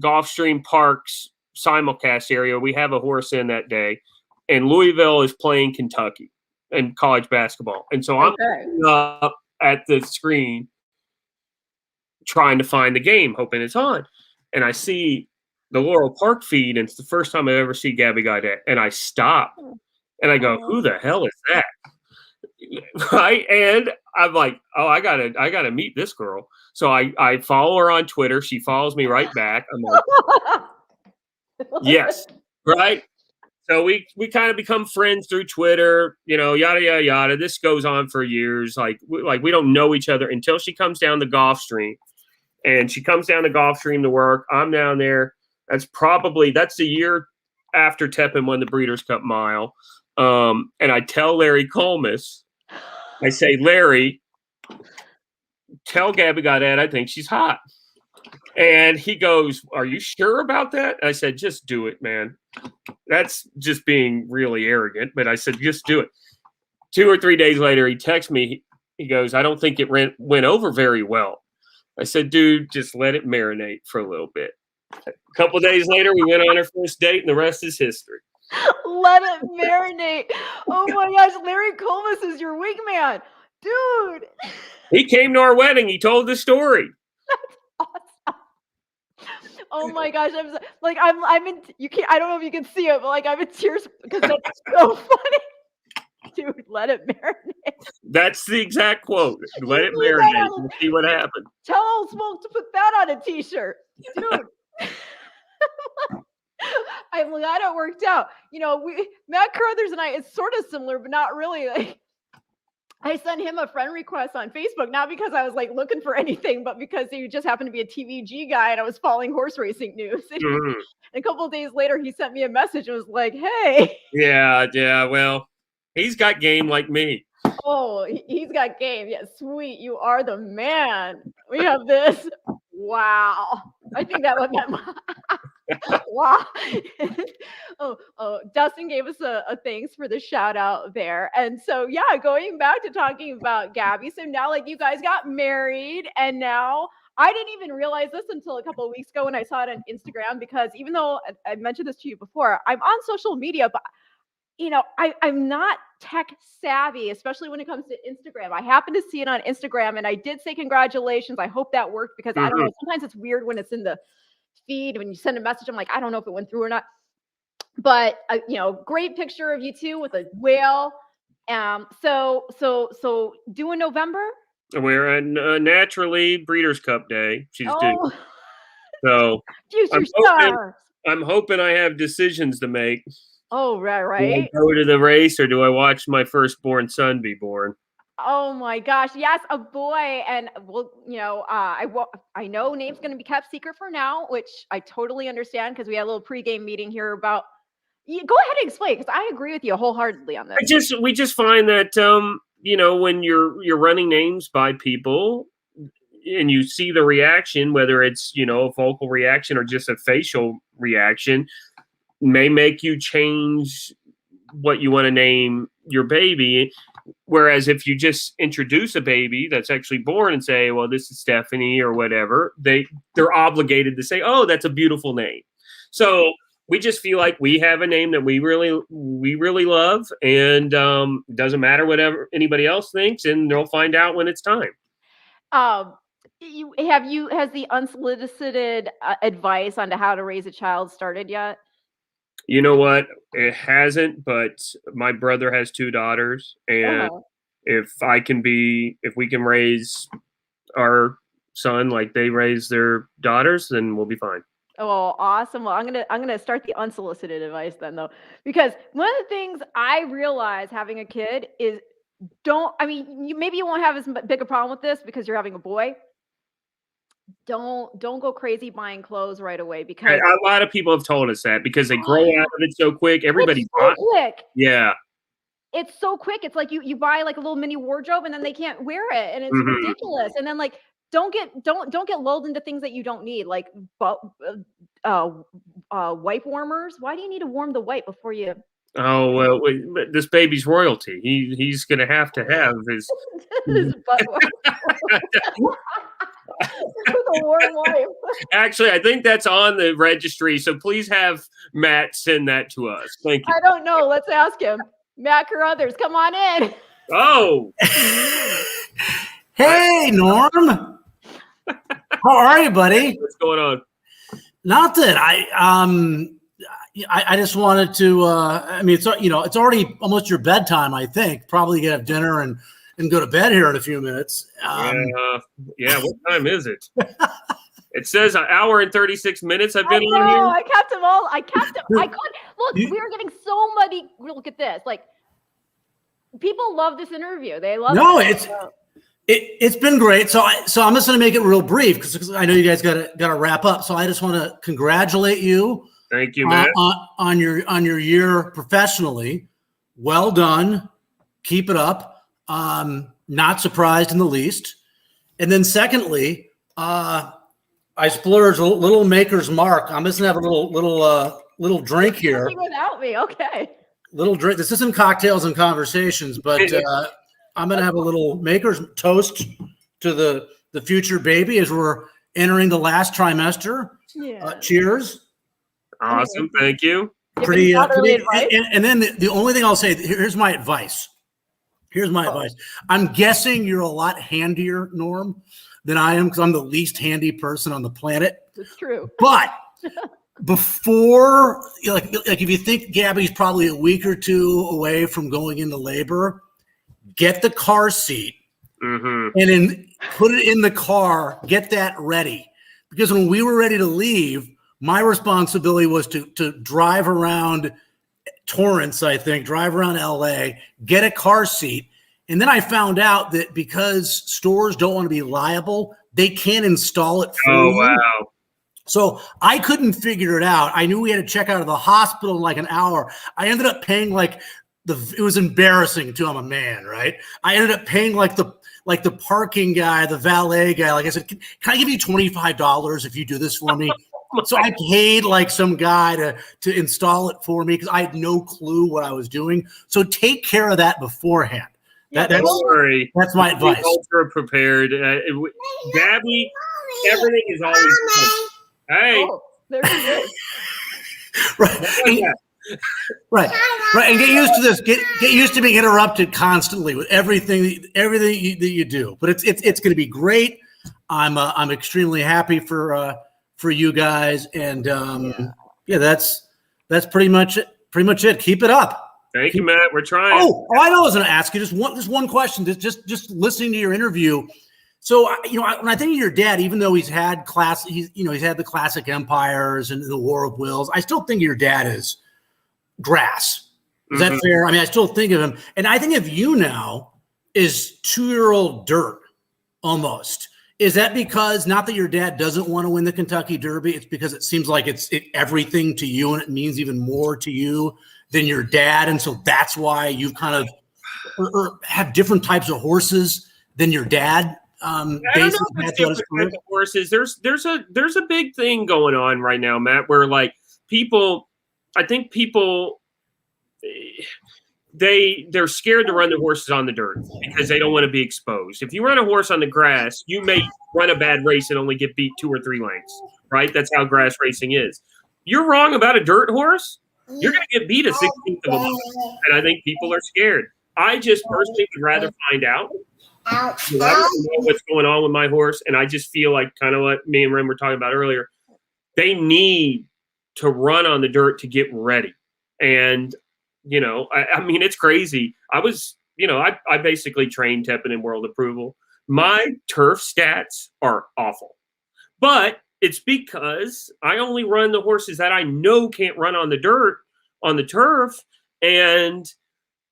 Gulfstream Park's simulcast area. We have a horse in that day, and Louisville is playing Kentucky in college basketball. And so I'm looking up at the screen trying to find the game, hoping it's on. And I see the Laurel Park feed, and it's the first time I ever see Gabby Gaudet. And I stop and I go, who the hell is that? Right. And I'm like, oh, I gotta meet this girl. So I follow her on Twitter. She follows me right back. I'm like, yes. Right. So we kind of become friends through Twitter, yada, yada, yada. This goes on for years. We don't know each other until she comes down the Gulfstream. And she comes down the Gulfstream to work. I'm down there. That's the year after TEPIN won the Breeders' Cup Mile. And I tell Larry Colmus, I say, Larry, tell Gabby Gaudet I think she's hot. And he goes, are you sure about that? I said, just do it, man. That's just being really arrogant. But I said, just do it. 2 or 3 days later, he texts me. He goes, I don't think it went over very well. I said, dude, just let it marinate for a little bit. A couple of days later, we went on our first date, and the rest is history. Let it marinate. Oh my gosh, Larry Colmus is your wingman, dude. He came to our wedding. He told the story. That's awesome. Oh my gosh, I'm in. You can't. I don't know if you can see it, but I'm in tears because that's so funny. Dude, let it marinate. That's the exact quote. Let it marinate and see what happens. Tell Old Smoke to put that on a t-shirt, dude. I'm glad it worked out. Matt Carothers and I, it's sort of similar, but not really. I sent him a friend request on Facebook, not because I was looking for anything, but because he just happened to be a TVG guy and I was following horse racing news. And a couple of days later, he sent me a message and was like, hey. Yeah. Well, he's got game like me. Oh, he's got game. Yeah, sweet. You are the man. We have this. Wow. I think that would be wow. Dustin gave us a thanks for the shout out there. And so, yeah, going back to talking about Gabby. So now you guys got married, and now I didn't even realize this until a couple of weeks ago when I saw it on Instagram, because even though I mentioned this to you before, I'm on social media, but I'm not tech savvy, especially when it comes to Instagram. I happened to see it on Instagram, and I did say congratulations. I hope that worked, because I don't know. Sometimes it's weird when it's in the feed. When you send a message, I'm like, I don't know if it went through or not. But great picture of you two with a whale. So due in November. We're on naturally Breeders' Cup Day. She's due. So I'm hoping I have decisions to make. Oh, right. Do I go to the race, or do I watch my firstborn son be born? Oh my gosh, yes, a boy. And I know name's going to be kept secret for now, which I totally understand, because we had a little pregame meeting here about. Go ahead and explain, because I agree with you wholeheartedly on this. We just find that when you're running names by people, and you see the reaction, whether it's, you know, a vocal reaction or just a facial reaction, may make you change what you want to name your baby. Whereas if you just introduce a baby that's actually born and say, well, this is Stephanie or whatever, they're obligated to say, oh, that's a beautiful name. So we just feel like we have a name that we really love, and doesn't matter whatever anybody else thinks, and they'll find out when it's time. Has the unsolicited advice on how to raise a child started yet? You know what? It hasn't, but my brother has 2 daughters, and if we can raise our son like they raise their daughters, then we'll be fine. Oh, awesome. Well, I'm gonna start the unsolicited advice then, though, because one of the things I realize having a kid is maybe you won't have as big a problem with this because you're having a boy. Don't go crazy buying clothes right away, because a lot of people have told us that because they grow out of it so quick. Everybody so quick. Yeah. It's so quick. It's like you buy like a little mini wardrobe and then they can't wear it, and it's ridiculous. And then like don't get lulled into things that you don't need, like wipe warmers. Why do you need to warm the wipe before you? Oh well, this baby's royalty. He's gonna have his his butt with a warm wipe. Actually, I think that's on the registry, so please have Matt send that to us. Thank you. I don't know. Let's ask him. Matt Carothers, come on in. Oh. Hey, Norm. How are you, buddy? What's going on? Nothing. I just wanted to. It's it's already almost your bedtime. I think probably get have dinner and go to bed here in a few minutes. Yeah. What time is it? It says an hour and 36 minutes. I've been on here. I kept them all. I couldn't look. We were getting so many. Look at this. Like, people love this interview. They love. No, it's been great. So I'm just going to make it real brief because I know you guys got to wrap up. So I just want to congratulate you. Thank you, Matt. On your year professionally. Well done. Keep it up. Not surprised in the least. And then secondly, I splurged a little Maker's Mark. I'm just gonna have a little drink here. Without me, okay. Little drink. This isn't cocktails and conversations, but I'm gonna have a little Maker's toast to the future baby as we're entering the last trimester. Yeah. Cheers. Awesome. Thank you. Pretty and then the only thing I'll say, here's my advice. Advice. I'm guessing you're a lot handier, Norm, than I am, because I'm the least handy person on the planet. It's true. But before, like if you think Gabby's probably a week or 2 away from going into labor, get the car seat and then put it in the car. Get that ready, because when we were ready to leave, my responsibility was to drive around Torrance, drive around LA, get a car seat. And then I found out that because stores don't want to be liable, they can't install it for you. Wow. So I couldn't figure it out. I knew we had to check out of the hospital in like an hour. I ended up paying it was embarrassing too. I'm a man, right? I ended up paying like the parking guy, the valet guy. Like I said, can I give you $25 if you do this for me? So I paid like some guy to install it for me because I had no clue what I was doing. So take care of that beforehand. That's my advice. Ultra prepared. Gabby, everything is always good. Hey. Oh, there he is. Right. And get used to this. Get used to being interrupted constantly with everything that you do. But it's going to be great. I'm extremely happy for you guys, and that's pretty much it. Keep it up. Thank you, Matt. We're trying. Oh, I know I was going to ask you just one question. Just listening to your interview. So when I think of your dad, even though he's had the classic empires and the War of Wills, I still think of your dad as grass. Is that fair? I mean, I still think of him, and I think of you now as 2-year-old dirt almost. Is that because, not that your dad doesn't want to win the Kentucky Derby, it's because it seems like it's everything to you and it means even more to you than your dad, and so that's why you kind of or have different types of horses than your dad? I don't know basic if it's match out his different career? with the horses. There's a big thing going on right now, Matt, where like people, I think people, they're scared to run the horses on the dirt because they don't want to be exposed. If you run a horse on the grass, you may run a bad race and only get beat 2 or 3 lengths, right? That's how grass racing is. You're wrong about a dirt horse, you're going to get beat a 16th of a mile. And I think people are scared. I just personally would rather find out. I don't know what's going on with my horse, and I just feel like kind of what me and Ren were talking about earlier. They need to run on the dirt to get ready. And you know, I mean, it's crazy. I was, you know, I basically trained TEPIN in world approval. My turf stats are awful, but it's because I only run the horses that I know can't run on the dirt, on the turf. And,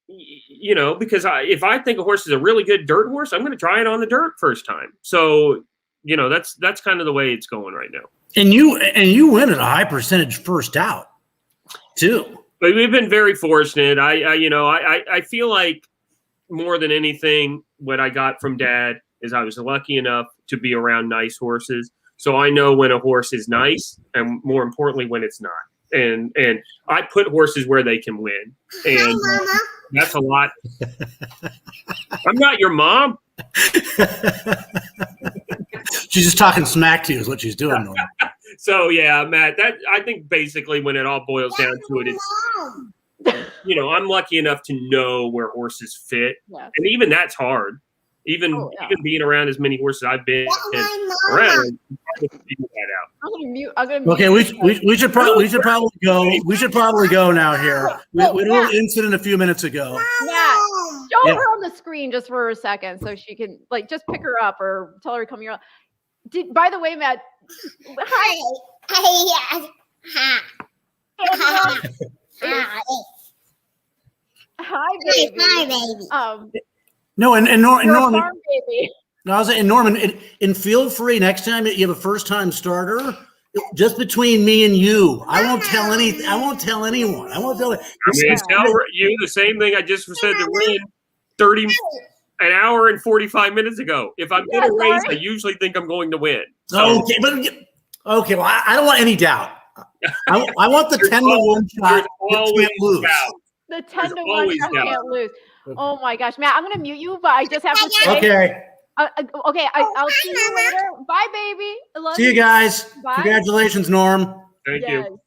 you know, because if I think a horse is a really good dirt horse, I'm going to try it on the dirt first time. So, you know, that's kind of the way it's going right now. And you win at a high percentage first out too. But we've been very fortunate. I feel like more than anything, what I got from Dad is I was lucky enough to be around nice horses. So I know when a horse is nice, and more importantly, when it's not. And I put horses where they can win. And that's a lot. I'm not your mom. She's just talking smack to you is what she's doing, Norm. So yeah, Matt, that I think basically when it all boils down to it, it's, you know, I'm lucky enough to know where horses fit. Yeah. And even that's hard. Even being around as many horses I've been around, I can figure that out. I'm gonna mute. Okay, we should probably go. We should probably go now. Here, we had a little incident a few minutes ago. Yeah, show her on the screen just for a second so she can like just pick her up or tell her to come here. By the way, Matt, hi. Hi, baby. Hi, baby. No, and Norman. Farm baby. No, I was saying, Norman, and feel free next time that you have a first-time starter, just between me and you. I won't tell anything. I won't tell anyone. I won't tell. I'm going to tell you the same thing I just said to Ren an hour and 45 minutes ago. If I'm in a race, I usually think I'm going to win. So, Okay, well, I don't want any doubt. I want the 10-to-1 shot. Always lose. The 10-to-1 shot can't lose. Oh my gosh, Matt, I'm gonna mute you, but I just have to say. Okay. Okay, I'll see you later. Bye, baby. I love See you guys. Bye. Congratulations, Norm. Thank you.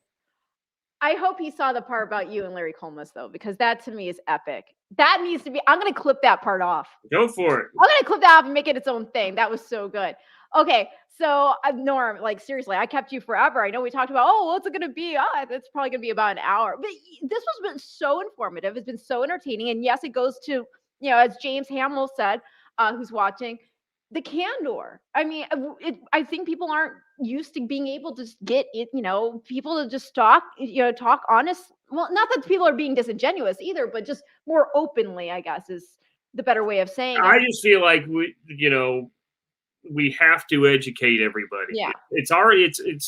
I hope he saw the part about you and Larry Colmus, though, because that to me is epic. That needs to be. I'm gonna clip that part off. Go for it. I'm gonna clip that off and make it its own thing. That was so good. Okay, so Norm, like seriously, I kept you forever. I know we talked about, what's it gonna be? It's probably gonna be about an hour. But this has been so informative. It's been so entertaining. And yes, it goes to, you know, as James Hamill said, who's watching, the candor. I mean, I think people aren't used to being able to just get it, you know, people to just talk honest. Well, not that people are being disingenuous either, but just more openly, I guess, is the better way of saying it. I just feel like we have to educate everybody. Yeah. It's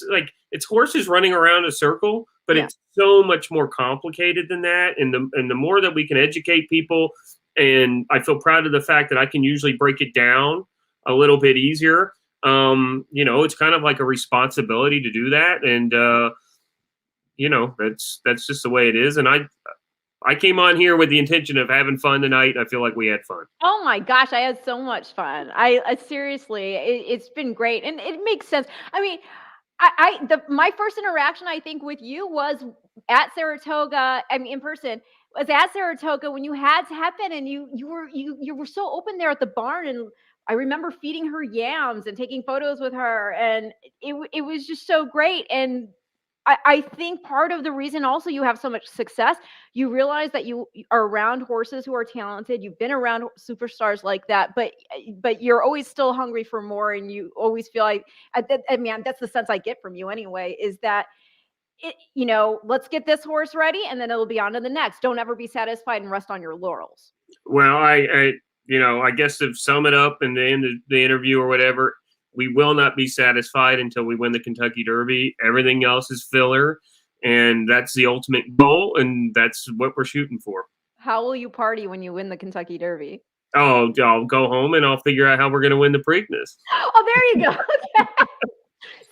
like it's horses running around a circle, but it's so much more complicated than that. And the more that we can educate people, and I feel proud of the fact that I can usually break it down a little bit easier. You know, it's kind of like a responsibility to do that. And you know, that's just the way it is. And I came on here with the intention of having fun tonight. I feel like we had fun. Oh my gosh, I had so much fun. I seriously, it's been great, and it makes sense. I mean, my first interaction, I think, with you was at Saratoga. I mean, in person, was at Saratoga when you had TEPIN, and you were so open there at the barn, and I remember feeding her yams and taking photos with her, and it was just so great. And I think part of the reason also you have so much success, you realize that you are around horses who are talented. You've been around superstars like that, but you're always still hungry for more, and you always feel like, I mean, that's the sense I get from you anyway, is that, you know, let's get this horse ready, and then it'll be on to the next. Don't ever be satisfied and rest on your laurels. Well, I guess to sum it up and the end of the interview or whatever, we will not be satisfied until we win the Kentucky Derby. Everything else is filler, and that's the ultimate goal, and that's what we're shooting for. How will you party when you win the Kentucky Derby? Oh, I'll go home and I'll figure out how we're going to win the Preakness. Oh, there you go.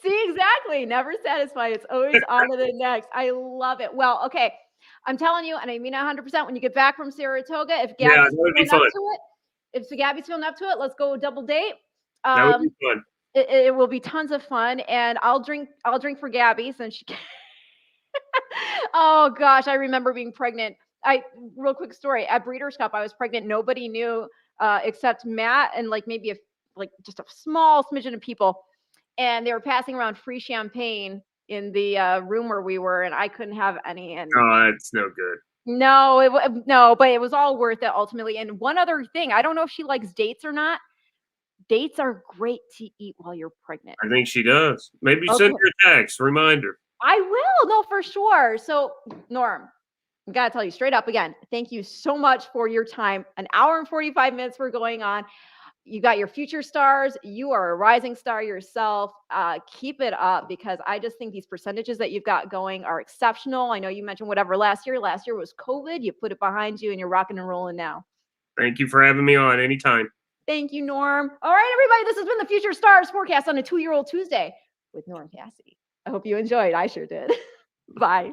See, exactly. Never satisfied. It's always on to the next. I love it. Well, okay. I'm telling you, and I mean 100%, when you get back from Saratoga, if Yeah, Gabby's that would be feeling up fun. to it, if Gabby's feeling up to it, let's go double date. That would be fun. It will be tons of fun, and I'll drink for Gabby since she. Oh gosh, I remember being pregnant. Real quick story at Breeders' Cup, I was pregnant. Nobody knew except Matt and like maybe just a small smidgen of people, and they were passing around free champagne in the room where we were, and I couldn't have any. And Oh, that's no good. no, but it was all worth it ultimately. And one other thing, I don't know if she likes dates or not. Dates are great to eat while you're pregnant. I think she does. Maybe Okay. send her a text reminder. I will, no, for sure. So, Norm, I gotta tell you straight up again, thank you so much for your time. An hour and 45 minutes we're going on. You got your future stars. You are a rising star yourself. Keep it up, because I just think these percentages that you've got going are exceptional. I know you mentioned whatever last year was COVID. You put it behind you and you're rocking and rolling now. Thank you for having me on anytime. Thank you, Norm. All right, everybody, this has been the Future Stars Forecast on a 2-year-old Tuesday with Norm Casse. I hope you enjoyed. I sure did. Bye.